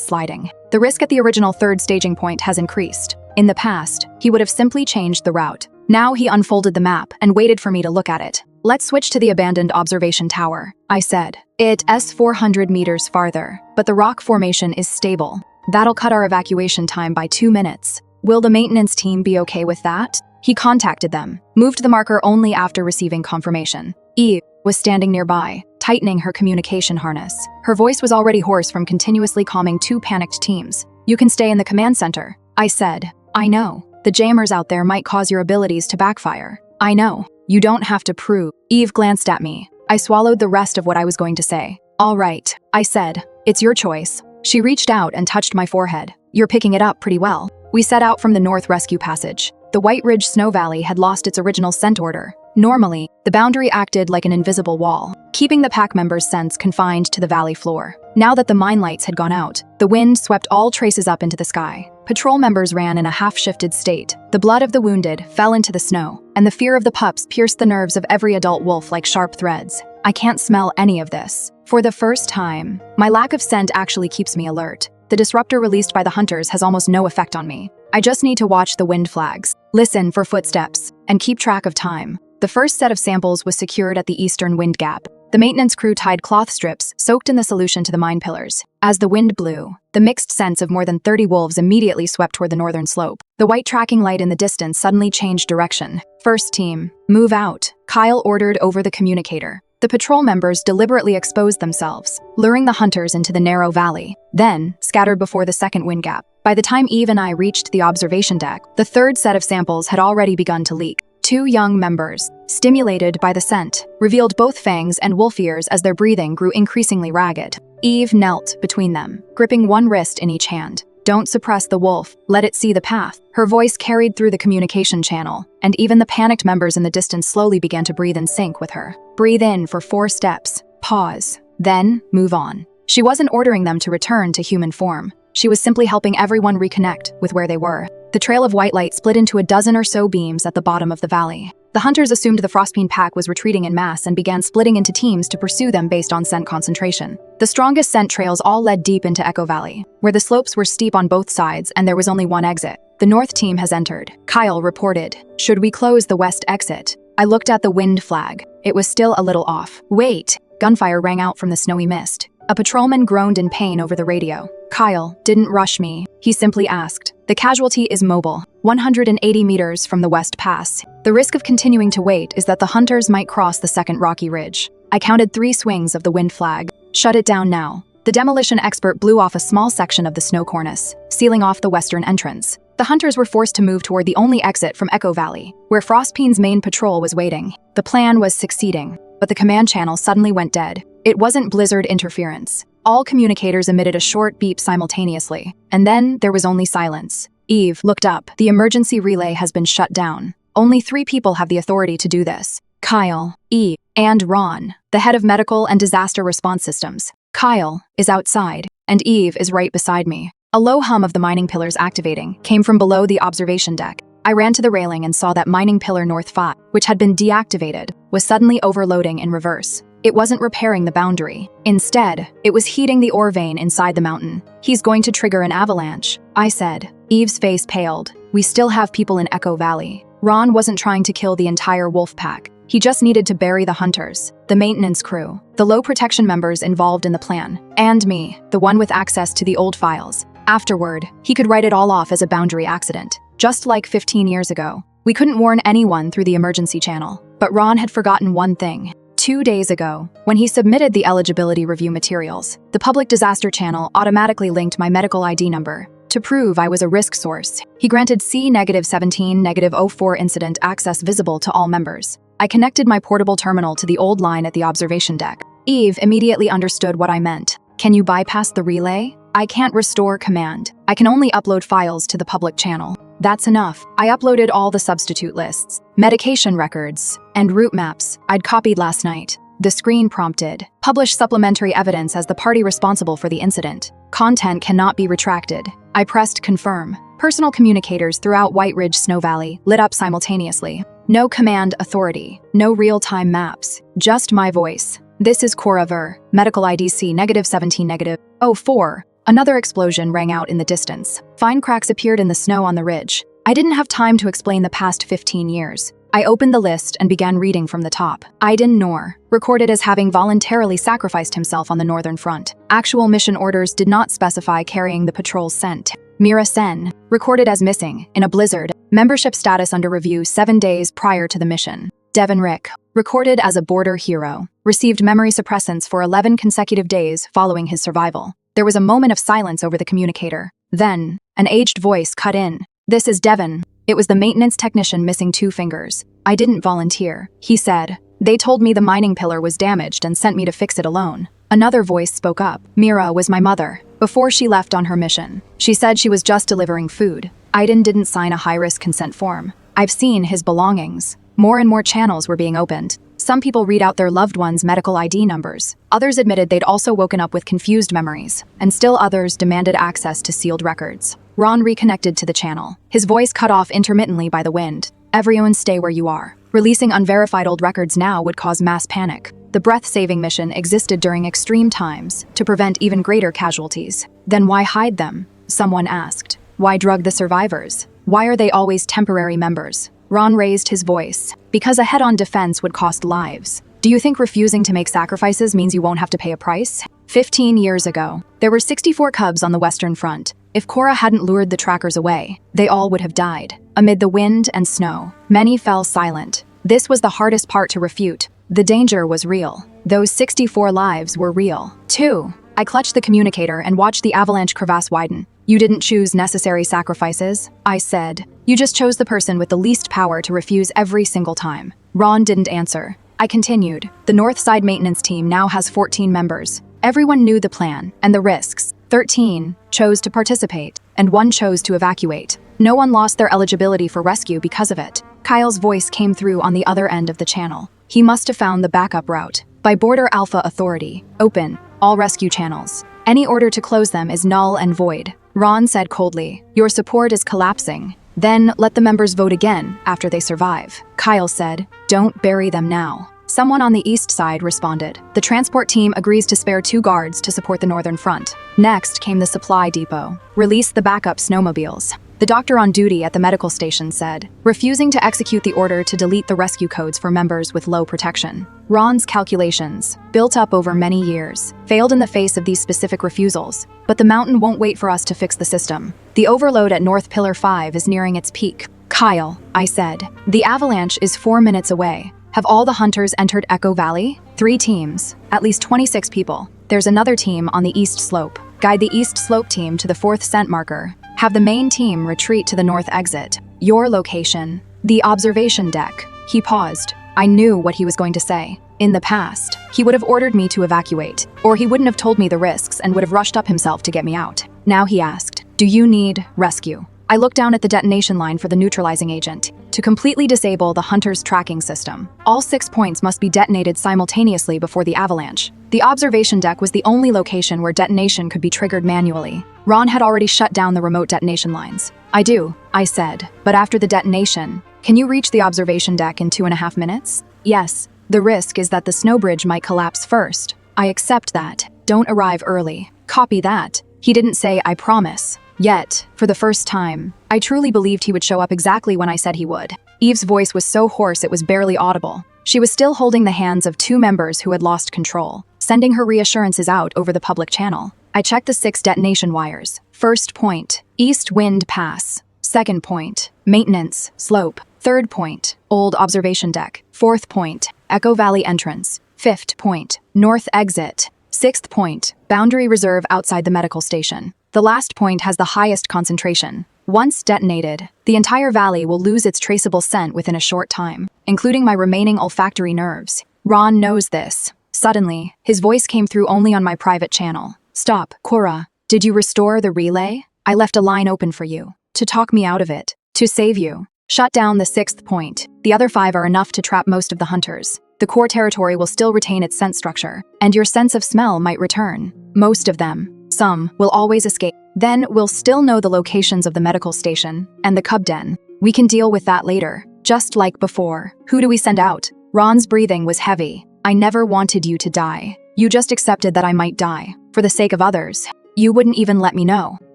sliding. The risk at the original third staging point has increased. In the past, he would have simply changed the route. Now he unfolded the map and waited for me to look at it. Let's switch to the abandoned observation tower, I said. It's 400 meters farther, but the rock formation is stable. That'll cut our evacuation time by 2 minutes. Will the maintenance team be okay with that? He contacted them, moved the marker only after receiving confirmation. Eve was standing nearby, tightening her communication harness. Her voice was already hoarse from continuously calming 2 panicked teams. You can stay in the command center, I said. I know. The jammers out there might cause your abilities to backfire. I know. You don't have to prove. Eve glanced at me. I swallowed the rest of what I was going to say. All right, I said. It's your choice. She reached out and touched my forehead. You're picking it up pretty well. We set out from the North Rescue Passage. The White Ridge Snow Valley had lost its original scent order. Normally, the boundary acted like an invisible wall, keeping the pack members' scents confined to the valley floor. Now that the mine lights had gone out, the wind swept all traces up into the sky. Patrol members ran in a half-shifted state. The blood of the wounded fell into the snow, and the fear of the pups pierced the nerves of every adult wolf like sharp threads. I can't smell any of this. For the first time, my lack of scent actually keeps me alert. The disruptor released by the hunters has almost no effect on me. I just need to watch the wind flags, listen for footsteps, and keep track of time. The first set of samples was secured at the eastern wind gap. The maintenance crew tied cloth strips soaked in the solution to the mine pillars. As the wind blew, the mixed scents of more than 30 wolves immediately swept toward the northern slope. The white tracking light in the distance suddenly changed direction. First team, move out, Kyle ordered over the communicator. The patrol members deliberately exposed themselves, luring the hunters into the narrow valley, then scattered before the second wind gap. By the time Eve and I reached the observation deck, the third set of samples had already begun to leak. 2 young members, stimulated by the scent, revealed both fangs and wolf ears as their breathing grew increasingly ragged. Eve knelt between them, gripping one wrist in each hand. Don't suppress the wolf, let it see the path. Her voice carried through the communication channel, and even the panicked members in the distance slowly began to breathe in sync with her. Breathe in for 4 steps, pause, then move on. She wasn't ordering them to return to human form. She was simply helping everyone reconnect with where they were. The trail of white light split into a dozen or so beams at the bottom of the valley. The hunters assumed the Frostpeen pack was retreating en masse and began splitting into teams to pursue them based on scent concentration. The strongest scent trails all led deep into Echo Valley, where the slopes were steep on both sides and there was only one exit. The north team has entered, Kyle reported. Should we close the west exit? I looked at the wind flag. It was still a little off. Wait! Gunfire rang out from the snowy mist. A patrolman groaned in pain over the radio. Kyle didn't rush me. He simply asked. The casualty is mobile, 180 meters from the West Pass. The risk of continuing to wait is that the hunters might cross the second rocky ridge. I counted 3 swings of the wind flag. Shut it down now. The demolition expert blew off a small section of the snow cornice, sealing off the western entrance. The hunters were forced to move toward the only exit from Echo Valley, where Frostpeen's main patrol was waiting. The plan was succeeding, but the command channel suddenly went dead. It wasn't blizzard interference. All communicators emitted a short beep simultaneously, and then there was only silence. Eve looked up. The emergency relay has been shut down. Only 3 people have the authority to do this. Kyle, Eve, and Ron, the head of medical and disaster response systems. Kyle is outside, and Eve is right beside me. A low hum of the mining pillars activating came from below the observation deck. I ran to the railing and saw that mining pillar North 5, which had been deactivated, was suddenly overloading in reverse. It wasn't repairing the boundary. Instead, it was heating the ore vein inside the mountain. He's going to trigger an avalanche, I said. Eve's face paled. We still have people in Echo Valley. Ron wasn't trying to kill the entire wolf pack. He just needed to bury the hunters, the maintenance crew, the low protection members involved in the plan, and me, the one with access to the old files. Afterward, he could write it all off as a boundary accident, just like 15 years ago. We couldn't warn anyone through the emergency channel, but Ron had forgotten one thing. 2 days ago, when he submitted the eligibility review materials, the Public Disaster Channel automatically linked my medical ID number. To prove I was a risk source, he granted C-17-04 incident access visible to all members. I connected my portable terminal to the old line at the observation deck. Eve immediately understood what I meant. Can you bypass the relay? I can't restore command. I can only upload files to the public channel. That's enough. I uploaded all the substitute lists, medication records, and route maps I'd copied last night. The screen prompted, "Publish supplementary evidence as the party responsible for the incident. Content cannot be retracted." I pressed confirm. Personal communicators throughout White Ridge Snow Valley lit up simultaneously. No command authority, no real-time maps, just my voice. "This is Cora Ver, medical IDC -17-04. Another explosion rang out in the distance. Fine cracks appeared in the snow on the ridge. I didn't have time to explain the past 15 years. I opened the list and began reading from the top. Aiden Noor, recorded as having voluntarily sacrificed himself on the Northern Front. Actual mission orders did not specify carrying the patrol's scent. Mira Sen, recorded as missing in a blizzard. Membership status under review 7 days prior to the mission. Devin Rick, recorded as a border hero, received memory suppressants for 11 consecutive days following his survival. There was a moment of silence over the communicator. Then, an aged voice cut in. "This is Devin." It was the maintenance technician missing 2 fingers. "I didn't volunteer," he said. "They told me the mining pillar was damaged and sent me to fix it alone." Another voice spoke up. "Mira was my mother. Before she left on her mission, she said she was just delivering food. Aiden didn't sign a high-risk consent form. I've seen his belongings. More and more channels were being opened. Some people read out their loved ones' medical ID numbers. Others admitted they'd also woken up with confused memories, and still others demanded access to sealed records." Ron reconnected to the channel, his voice cut off intermittently by the wind. "Everyone stay where you are. Releasing unverified old records now would cause mass panic. The breath-saving mission existed during extreme times to prevent even greater casualties. Then why hide them?" someone asked. "Why drug the survivors? Why are they always temporary members?" Ron raised his voice. "Because a head-on defense would cost lives. Do you think refusing to make sacrifices means you won't have to pay a price?" 15 years ago, there were 64 Cubs on the Western Front. If Cora hadn't lured the trackers away, they all would have died. Amid the wind and snow, many fell silent. This was the hardest part to refute. The danger was real. Those 64 lives were real, too. I clutched the communicator and watched the avalanche crevasse widen. "You didn't choose necessary sacrifices," I said. "You just chose the person with the least power to refuse every single time." Ron didn't answer. I continued. "The Northside maintenance team now has 14 members. Everyone knew the plan and the risks. 13 chose to participate, and 1 chose to evacuate. No one lost their eligibility for rescue because of it." Kyle's voice came through on the other end of the channel. He must have found the backup route. "By Border Alpha Authority, open all rescue channels. Any order to close them is null and void." Ron said coldly, "Your support is collapsing. Then let the members vote again after they survive." Kyle said, "Don't bury them now." Someone on the east side responded. "The transport team agrees to spare 2 guards to support the Northern Front." Next came the supply depot. "Release the backup snowmobiles." The doctor on duty at the medical station said, refusing to execute the order to delete the rescue codes for members with low protection. Ron's calculations, built up over many years, failed in the face of these specific refusals. But the mountain won't wait for us to fix the system. The overload at North Pillar 5 is nearing its peak. "Kyle," I said, "the avalanche is 4 minutes away. Have all the hunters entered Echo Valley?" 3 teams, at least 26 people. There's another team on the east slope. Guide the east slope team to the 4th scent marker. Have the main team retreat to the north exit. Your location, the observation deck." He paused. I knew what he was going to say. In the past, he would have ordered me to evacuate, or he wouldn't have told me the risks and would have rushed up himself to get me out. Now he asked, "Do you need rescue?" I looked down at the detonation line for the neutralizing agent. To completely disable the hunter's tracking system, all 6 points must be detonated simultaneously before the avalanche. The observation deck was the only location where detonation could be triggered manually. Ron had already shut down the remote detonation lines. "I do," I said, "but after the detonation, can you reach the observation deck in 2.5 minutes?" "Yes. The risk is that the snow bridge might collapse first." "I accept that. Don't arrive early." "Copy that." He didn't say "I promise." Yet, for the first time, I truly believed he would show up exactly when I said he would. Eve's voice was so hoarse it was barely audible. She was still holding the hands of 2 members who had lost control, sending her reassurances out over the public channel. I checked the 6 detonation wires. First point, East Wind Pass. Second point, Maintenance, Slope. Third point, Old Observation Deck. Fourth point, Echo Valley Entrance. Fifth point, North Exit. Sixth point, Boundary Reserve outside the medical station. The last point has the highest concentration. Once detonated, the entire valley will lose its traceable scent within a short time, including my remaining olfactory nerves. Ron knows this. Suddenly, his voice came through only on my private channel. "Stop, Cora. Did you restore the relay? I left a line open for you. To talk me out of it. To save you. Shut down the 6th point. The other 5 are enough to trap most of the hunters. The core territory will still retain its scent structure, and your sense of smell might return. Most of them. Some will always escape. Then we'll still know the locations of the medical station and the cub den. We can deal with that later. Just like before. Who do we send out? Ron's breathing was heavy. I never wanted you to die. You just accepted that I might die. For the sake of others. You wouldn't even let me know.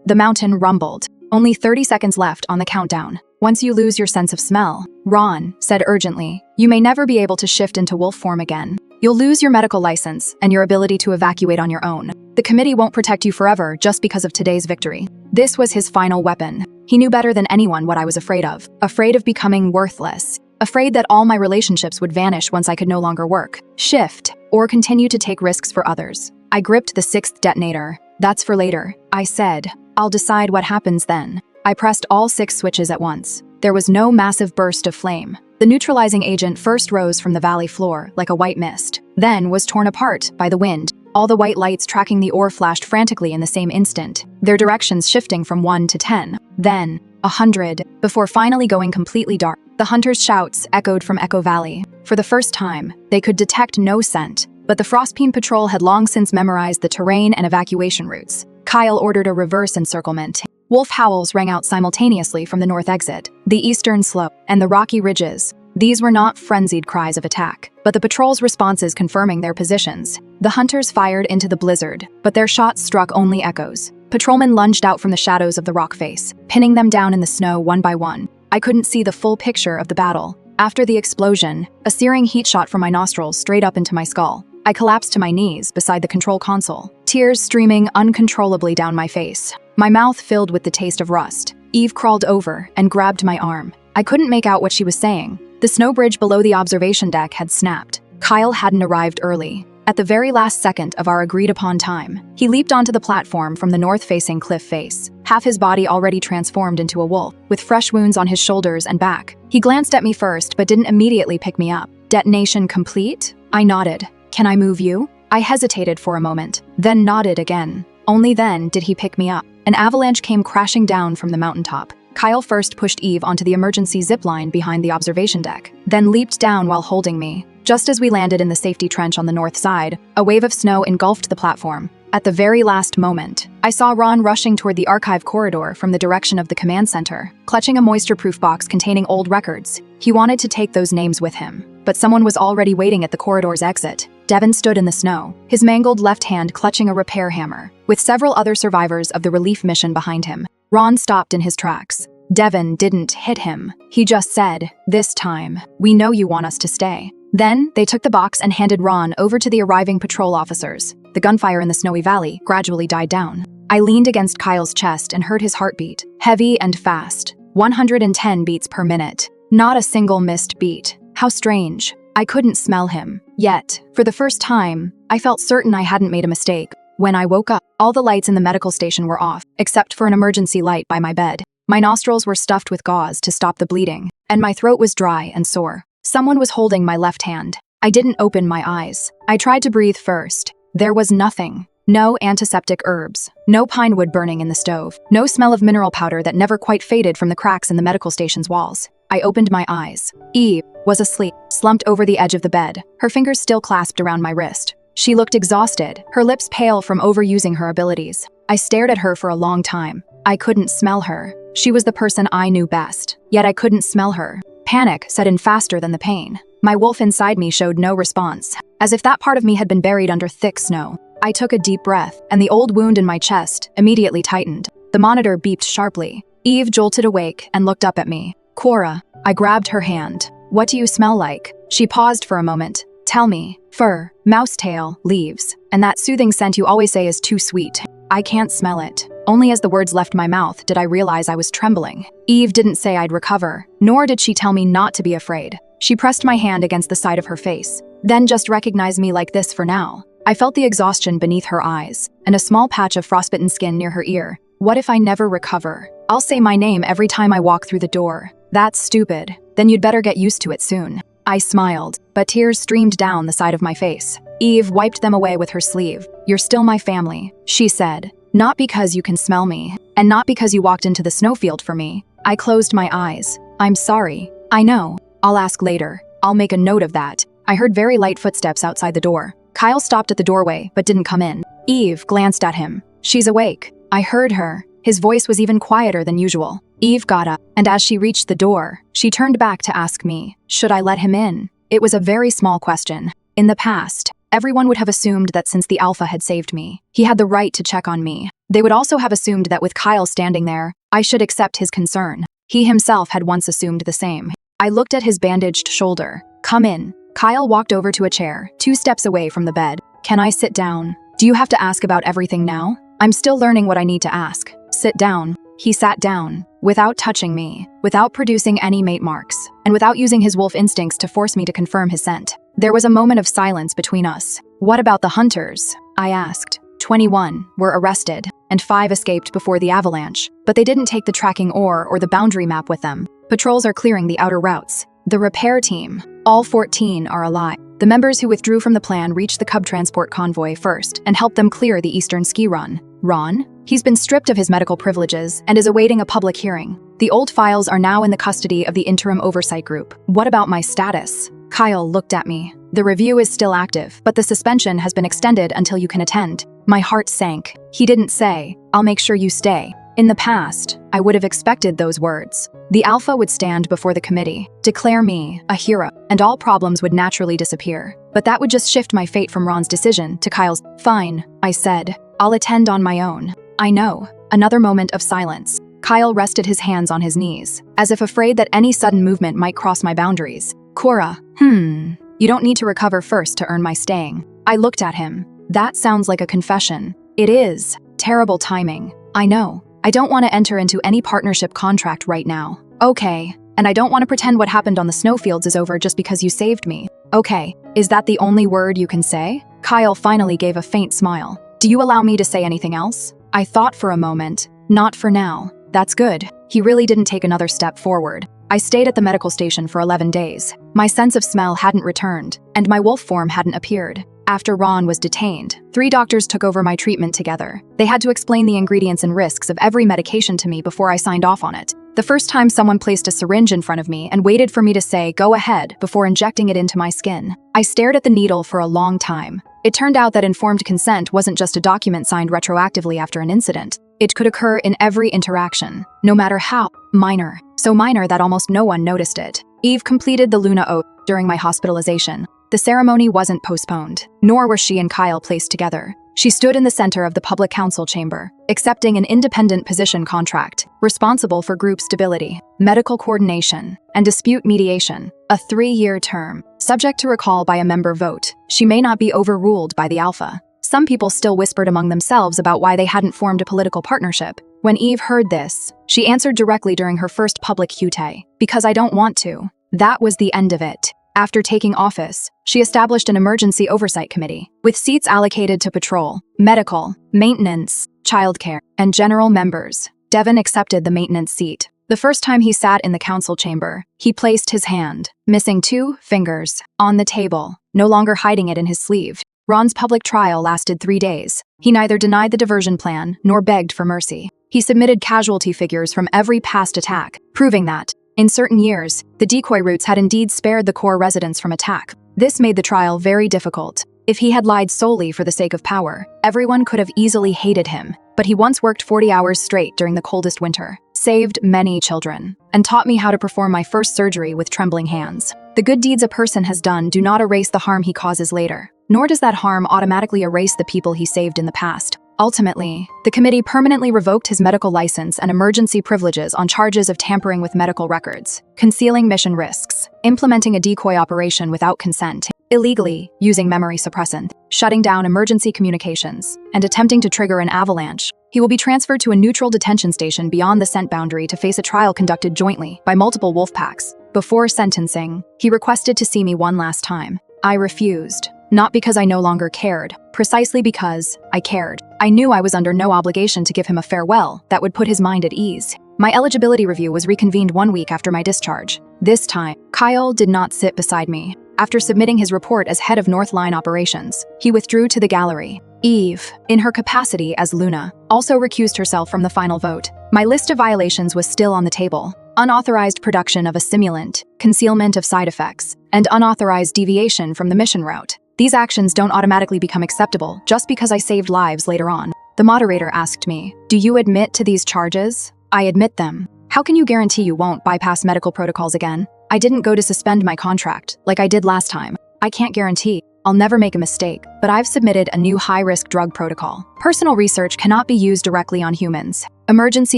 The mountain rumbled. Only 30 seconds left on the countdown. Once you lose your sense of smell, Ron said urgently, you may never be able to shift into wolf form again. You'll lose your medical license and your ability to evacuate on your own. The committee won't protect you forever just because of today's victory. This was his final weapon. He knew better than anyone what I was afraid of. Afraid of becoming worthless. Afraid that all my relationships would vanish once I could no longer work, shift, or continue to take risks for others. I gripped the 6th detonator. That's for later, I said. I'll decide what happens then. I pressed all 6 switches at once. There was no massive burst of flame. The neutralizing agent first rose from the valley floor like a white mist, then was torn apart by the wind. All the white lights tracking the ore flashed frantically in the same instant, their directions shifting from 1 to 10, then 100, before finally going completely dark. The hunters' shouts echoed from Echo Valley. For the first time, they could detect no scent, but the Frostpeen Patrol had long since memorized the terrain and evacuation routes. Kyle ordered a reverse encirclement. Wolf howls rang out simultaneously from the north exit, the eastern slope, and the rocky ridges. These were not frenzied cries of attack, but the patrol's responses confirming their positions. The hunters fired into the blizzard, but their shots struck only echoes. Patrolmen lunged out from the shadows of the rock face, pinning them down in the snow one by one. I couldn't see the full picture of the battle. After the explosion, a searing heat shot from my nostrils straight up into my skull. I collapsed to my knees beside the control console, tears streaming uncontrollably down my face. My mouth filled with the taste of rust. Eve crawled over and grabbed my arm. I couldn't make out what she was saying. The snow bridge below the observation deck had snapped. Kyle hadn't arrived early. At the very last second of our agreed-upon time, he leaped onto the platform from the north-facing cliff face, half his body already transformed into a wolf, with fresh wounds on his shoulders and back. He glanced at me first, but didn't immediately pick me up. Detonation complete? I nodded. Can I move you? I hesitated for a moment, then nodded again. Only then did he pick me up. An avalanche came crashing down from the mountaintop. Kyle first pushed Eve onto the emergency zip line behind the observation deck, then leaped down while holding me. Just as we landed in the safety trench on the north side, a wave of snow engulfed the platform. At the very last moment, I saw Ron rushing toward the archive corridor from the direction of the command center, clutching a moisture-proof box containing old records. He wanted to take those names with him, but someone was already waiting at the corridor's exit. Devin stood in the snow, his mangled left hand clutching a repair hammer, with several other survivors of the relief mission behind him. Ron stopped in his tracks. Devin didn't hit him. He just said, "This time, we know you want us to stay." Then, they took the box and handed Ron over to the arriving patrol officers. The gunfire in the snowy valley gradually died down. I leaned against Kyle's chest and heard his heartbeat, heavy and fast, 110 beats per minute. Not a single missed beat. How strange. I couldn't smell him. Yet, for the first time, I felt certain I hadn't made a mistake. When I woke up, all the lights in the medical station were off, except for an emergency light by my bed. My nostrils were stuffed with gauze to stop the bleeding, and my throat was dry and sore. Someone was holding my left hand. I didn't open my eyes. I tried to breathe first. There was nothing. No antiseptic herbs. No pine wood burning in the stove. No smell of mineral powder that never quite faded from the cracks in the medical station's walls. I opened my eyes. Eve was asleep, slumped over the edge of the bed, her fingers still clasped around my wrist. She looked exhausted, her lips pale from overusing her abilities. I stared at her for a long time. I couldn't smell her. She was the person I knew best, yet I couldn't smell her. Panic set in faster than the pain. My wolf inside me showed no response, as if that part of me had been buried under thick snow. I took a deep breath, and the old wound in my chest immediately tightened. The monitor beeped sharply. Eve jolted awake and looked up at me. "Cora." I grabbed her hand. "What do you smell like?" She paused for a moment. "Tell me." "Fur, mouse tail, leaves, and that soothing scent you always say is too sweet." "I can't smell it." Only as the words left my mouth did I realize I was trembling. Eve didn't say I'd recover, nor did she tell me not to be afraid. She pressed my hand against the side of her face, then just recognized me like this for now. I felt the exhaustion beneath her eyes, and a small patch of frostbitten skin near her ear. What if I never recover? I'll say my name every time I walk through the door. That's stupid. Then you'd better get used to it soon. I smiled, but tears streamed down the side of my face. Eve wiped them away with her sleeve. "You're still my family," she said. "Not because you can smell me, and not because you walked into the snowfield for me. I closed my eyes. I'm sorry. I know. I'll ask later. I'll make a note of that. I heard very light footsteps outside the door. Kyle stopped at the doorway but didn't come in. Eve glanced at him. She's awake. I heard her. His voice was even quieter than usual. Eve got up, and as she reached the door, she turned back to ask me, should I let him in? It was a very small question. In the past, everyone would have assumed that since the Alpha had saved me, he had the right to check on me. They would also have assumed that with Kyle standing there, I should accept his concern. He himself had once assumed the same. I looked at his bandaged shoulder. Come in. Kyle walked over to a chair, 2 steps away from the bed. Can I sit down? Do you have to ask about everything now? I'm still learning what I need to ask. Sit down. He sat down, without touching me, without producing any mate marks, and without using his wolf instincts to force me to confirm his scent. There was a moment of silence between us. What about the hunters? I asked. 21 were arrested, and 5 escaped before the avalanche, but they didn't take the tracking ore or the boundary map with them. Patrols are clearing the outer routes. The repair team, all 14 are alive. The members who withdrew from the plan reached the Cub transport convoy first and helped them clear the eastern ski run. Ron? He's been stripped of his medical privileges and is awaiting a public hearing. The old files are now in the custody of the interim oversight group. What about my status? Kyle looked at me. The review is still active, but the suspension has been extended until you can attend. My heart sank. He didn't say, I'll make sure you stay. In the past, I would have expected those words. The Alpha would stand before the committee, declare me a hero, and all problems would naturally disappear. But that would just shift my fate from Ron's decision to Kyle's. Fine, I said. I'll attend on my own. I know. Another moment of silence. Kyle rested his hands on his knees, as if afraid that any sudden movement might cross my boundaries. Cora, you don't need to recover first to earn my staying. I looked at him. That sounds like a confession. It is. Terrible timing. I know. I don't want to enter into any partnership contract right now. Okay. And I don't want to pretend what happened on the snowfields is over just because you saved me. Okay. Is that the only word you can say? Kyle finally gave a faint smile. Do you allow me to say anything else? I thought for a moment. Not for now. That's good. He really didn't take another step forward. I stayed at the medical station for 11 days. My sense of smell hadn't returned, and my wolf form hadn't appeared. After Ron was detained, 3 doctors took over my treatment together. They had to explain the ingredients and risks of every medication to me before I signed off on it. The first time someone placed a syringe in front of me and waited for me to say, go ahead, before injecting it into my skin. I stared at the needle for a long time. It turned out that informed consent wasn't just a document signed retroactively after an incident. It could occur in every interaction, no matter how minor. So minor that almost no one noticed it. Eve completed the Luna oath during my hospitalization. The ceremony wasn't postponed, nor were she and Kyle placed together. She stood in the center of the public council chamber, accepting an independent position contract, responsible for group stability, medical coordination, and dispute mediation, a 3-year term, subject to recall by a member vote. She may not be overruled by the Alpha. Some people still whispered among themselves about why they hadn't formed a political partnership. When Eve heard this, she answered directly during her first public QT, because I don't want to. That was the end of it. After taking office, she established an emergency oversight committee, with seats allocated to patrol, medical, maintenance, childcare, and general members. Devin accepted the maintenance seat. The first time he sat in the council chamber, he placed his hand, missing 2 fingers, on the table, no longer hiding it in his sleeve. Ron's public trial lasted 3 days. He neither denied the diversion plan nor begged for mercy. He submitted casualty figures from every past attack, proving that, in certain years, the decoy routes had indeed spared the core residents from attack. This made the trial very difficult. If he had lied solely for the sake of power, everyone could have easily hated him. But he once worked 40 hours straight during the coldest winter, saved many children, and taught me how to perform my first surgery with trembling hands. The good deeds a person has done do not erase the harm he causes later, nor does that harm automatically erase the people he saved in the past. Ultimately, the committee permanently revoked his medical license and emergency privileges on charges of tampering with medical records, concealing mission risks, implementing a decoy operation without consent, illegally using memory suppressant, shutting down emergency communications, and attempting to trigger an avalanche. He will be transferred to a neutral detention station beyond the scent boundary to face a trial conducted jointly by multiple wolf packs. Before sentencing, he requested to see me one last time. I refused. Not because I no longer cared, precisely because I cared. I knew I was under no obligation to give him a farewell that would put his mind at ease. My eligibility review was reconvened 1 week after my discharge. This time, Kyle did not sit beside me. After submitting his report as head of North Line operations, he withdrew to the gallery. Eve, in her capacity as Luna, also recused herself from the final vote. My list of violations was still on the table. Unauthorized production of a simulant, concealment of side effects, and unauthorized deviation from the mission route. These actions don't automatically become acceptable just because I saved lives later on. The moderator asked me, "Do you admit to these charges?" I admit them. How can you guarantee you won't bypass medical protocols again? I didn't go to suspend my contract, like I did last time. I can't guarantee. I'll never make a mistake, but I've submitted a new high-risk drug protocol. Personal research cannot be used directly on humans. Emergency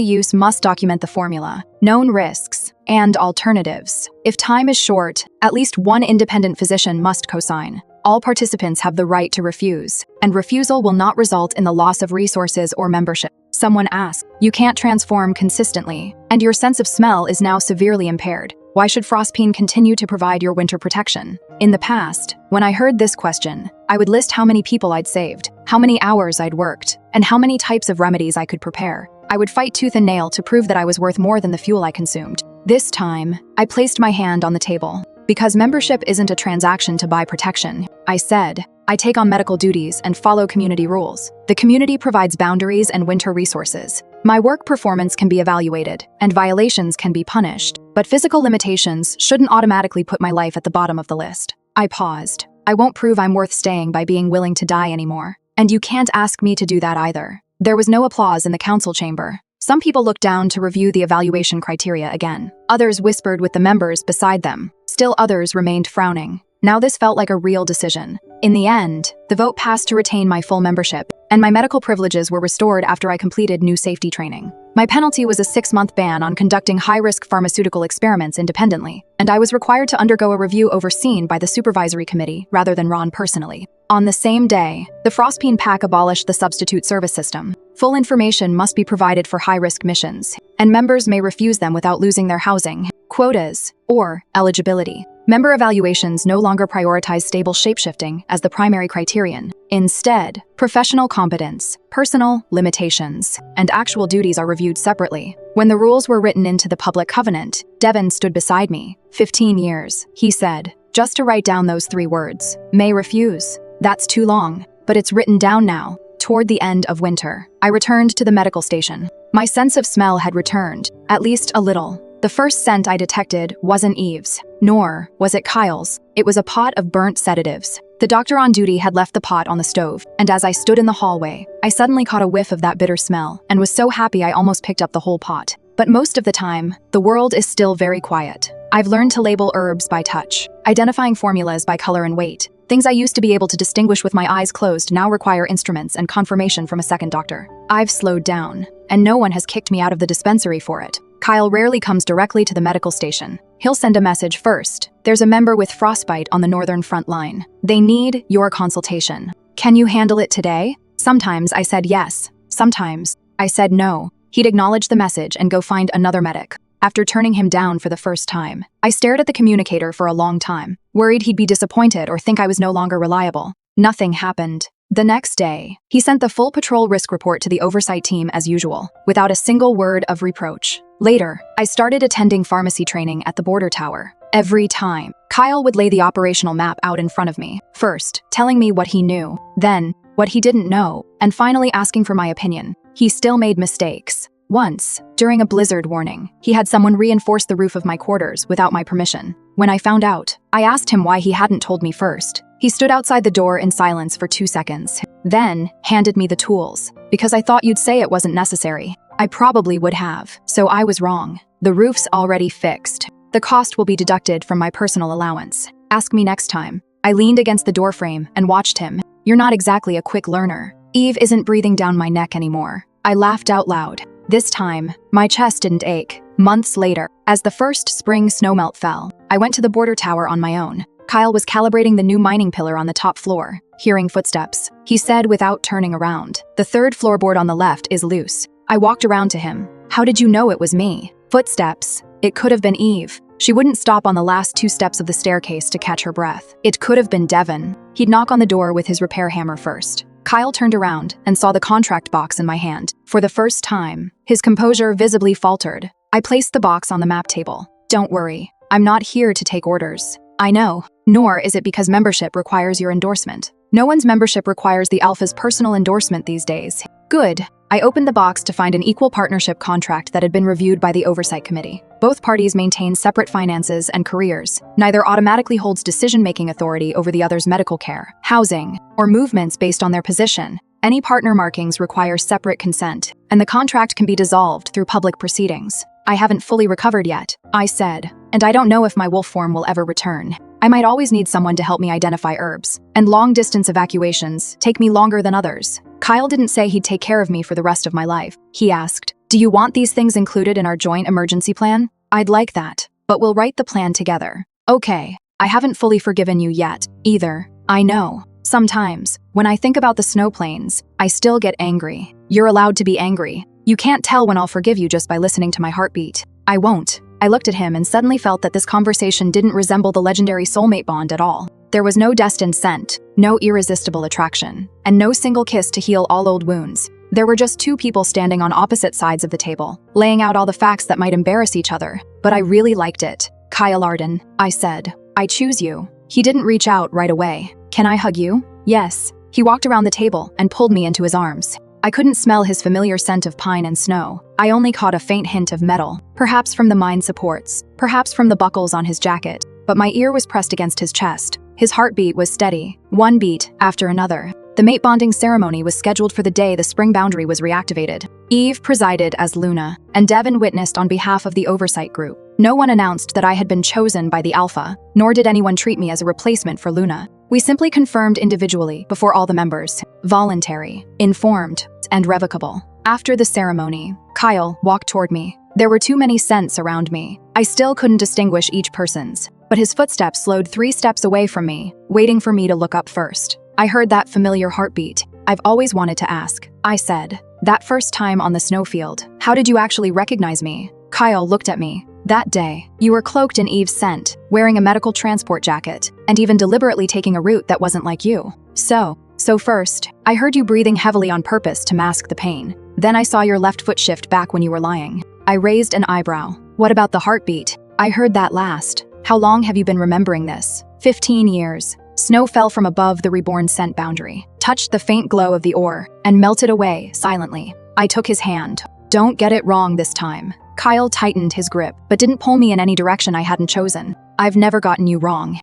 use must document the formula, known risks, and alternatives. If time is short, at least one independent physician must co-sign. All participants have the right to refuse, and refusal will not result in the loss of resources or membership. Someone asked, "You can't transform consistently, and your sense of smell is now severely impaired. Why should Frostpeen continue to provide your winter protection?" In the past, when I heard this question, I would list how many people I'd saved, how many hours I'd worked, and how many types of remedies I could prepare. I would fight tooth and nail to prove that I was worth more than the fuel I consumed. This time, I placed my hand on the table. Because membership isn't a transaction to buy protection, I said, I take on medical duties and follow community rules. The community provides boundaries and winter resources. My work performance can be evaluated, and violations can be punished, but physical limitations shouldn't automatically put my life at the bottom of the list. I paused. I won't prove I'm worth staying by being willing to die anymore. And you can't ask me to do that either. There was no applause in the council chamber. Some people looked down to review the evaluation criteria again. Others whispered with the members beside them. Still others remained frowning. Now this felt like a real decision. In the end, the vote passed to retain my full membership, and my medical privileges were restored after I completed new safety training. My penalty was a 6-month ban on conducting high-risk pharmaceutical experiments independently, and I was required to undergo a review overseen by the supervisory committee rather than Ron personally. On the same day, the Frostpeen Pack abolished the substitute service system. Full information must be provided for high-risk missions, and members may refuse them without losing their housing, quotas, or eligibility. Member evaluations no longer prioritize stable shapeshifting as the primary criterion. Instead, professional competence, personal limitations, and actual duties are reviewed separately. When the rules were written into the public covenant, Devin stood beside me. 15 years, he said, just to write down those 3 words. May refuse. That's too long, but it's written down now. Toward the end of winter, I returned to the medical station. My sense of smell had returned, at least a little. The first scent I detected wasn't Eve's, nor was it Kyle's. It was a pot of burnt sedatives. The doctor on duty had left the pot on the stove, and as I stood in the hallway, I suddenly caught a whiff of that bitter smell and was so happy I almost picked up the whole pot. But most of the time, the world is still very quiet. I've learned to label herbs by touch, identifying formulas by color and weight. Things I used to be able to distinguish with my eyes closed now require instruments and confirmation from a second doctor. I've slowed down, and no one has kicked me out of the dispensary for it. Kyle rarely comes directly to the medical station. He'll send a message first. There's a member with frostbite on the northern front line. They need your consultation. Can you handle it today? Sometimes I said yes. Sometimes I said no. He'd acknowledge the message and go find another medic. After turning him down for the first time, I stared at the communicator for a long time, worried he'd be disappointed or think I was no longer reliable. Nothing happened. The next day, he sent the full patrol risk report to the oversight team as usual, without a single word of reproach. Later, I started attending pharmacy training at the border tower. Every time, Kyle would lay the operational map out in front of me, first telling me what he knew, then what he didn't know, and finally asking for my opinion. He still made mistakes. Once, during a blizzard warning, he had someone reinforce the roof of my quarters without my permission. When I found out, I asked him why he hadn't told me first. He stood outside the door in silence for 2 seconds, then handed me the tools. Because I thought you'd say it wasn't necessary. I probably would have, so I was wrong. The roof's already fixed. The cost will be deducted from my personal allowance. Ask me next time. I leaned against the doorframe and watched him. You're not exactly a quick learner. Eve isn't breathing down my neck anymore. I laughed out loud. This time, my chest didn't ache. Months later, as the first spring snowmelt fell, I went to the border tower on my own. Kyle was calibrating the new mining pillar on the top floor. Hearing footsteps, he said without turning around, "The 3rd floorboard on the left is loose." I walked around to him. "How did you know it was me?" Footsteps. It could have been Eve. She wouldn't stop on the last 2 steps of the staircase to catch her breath. It could have been Devin. He'd knock on the door with his repair hammer first. Kyle turned around and saw the contract box in my hand. For the first time, his composure visibly faltered. I placed the box on the map table. "Don't worry, I'm not here to take orders." I know, nor is it because membership requires your endorsement. No one's membership requires the Alpha's personal endorsement these days. Good. I opened the box to find an equal partnership contract that had been reviewed by the Oversight Committee. Both parties maintain separate finances and careers. Neither automatically holds decision-making authority over the other's medical care, housing, or movements based on their position. Any partner markings require separate consent, and the contract can be dissolved through public proceedings. I haven't fully recovered yet, I said, and I don't know if my wolf form will ever return. I might always need someone to help me identify herbs, and long-distance evacuations take me longer than others. Kyle didn't say he'd take care of me for the rest of my life. He asked, "Do you want these things included in our joint emergency plan?" I'd like that, but we'll write the plan together. Okay, I haven't fully forgiven you yet, either. I know. Sometimes, when I think about the snow plains, I still get angry. You're allowed to be angry. You can't tell when I'll forgive you just by listening to my heartbeat. I won't. I looked at him and suddenly felt that this conversation didn't resemble the legendary soulmate bond at all. There was no destined scent, no irresistible attraction, and no single kiss to heal all old wounds. There were just two people standing on opposite sides of the table, laying out all the facts that might embarrass each other. But I really liked it. Kyle Arden, I said. I choose you. He didn't reach out right away. Can I hug you? Yes. He walked around the table and pulled me into his arms. I couldn't smell his familiar scent of pine and snow. I only caught a faint hint of metal, perhaps from the mine supports, perhaps from the buckles on his jacket. But my ear was pressed against his chest. His heartbeat was steady, one beat after another. The mate bonding ceremony was scheduled for the day the spring boundary was reactivated. Eve presided as Luna, and Devin witnessed on behalf of the oversight group. No one announced that I had been chosen by the Alpha, nor did anyone treat me as a replacement for Luna. We simply confirmed individually before all the members, voluntary, informed, and revocable. After the ceremony, Kyle walked toward me. There were too many scents around me. I still couldn't distinguish each person's, but his footsteps slowed 3 steps away from me, waiting for me to look up first. I heard that familiar heartbeat. I've always wanted to ask, I said. That first time on the snowfield, how did you actually recognize me? Kyle looked at me. That day, you were cloaked in Eve's scent, wearing a medical transport jacket, and even deliberately taking a route that wasn't like you. So first, I heard you breathing heavily on purpose to mask the pain. Then I saw your left foot shift back when you were lying. I raised an eyebrow. What about the heartbeat? I heard that last. How long have you been remembering this? 15 years. Snow fell from above the reborn scent boundary, touched the faint glow of the ore, and melted away silently. I took his hand. Don't get it wrong this time. Kyle tightened his grip, but didn't pull me in any direction I hadn't chosen. I've never gotten you wrong.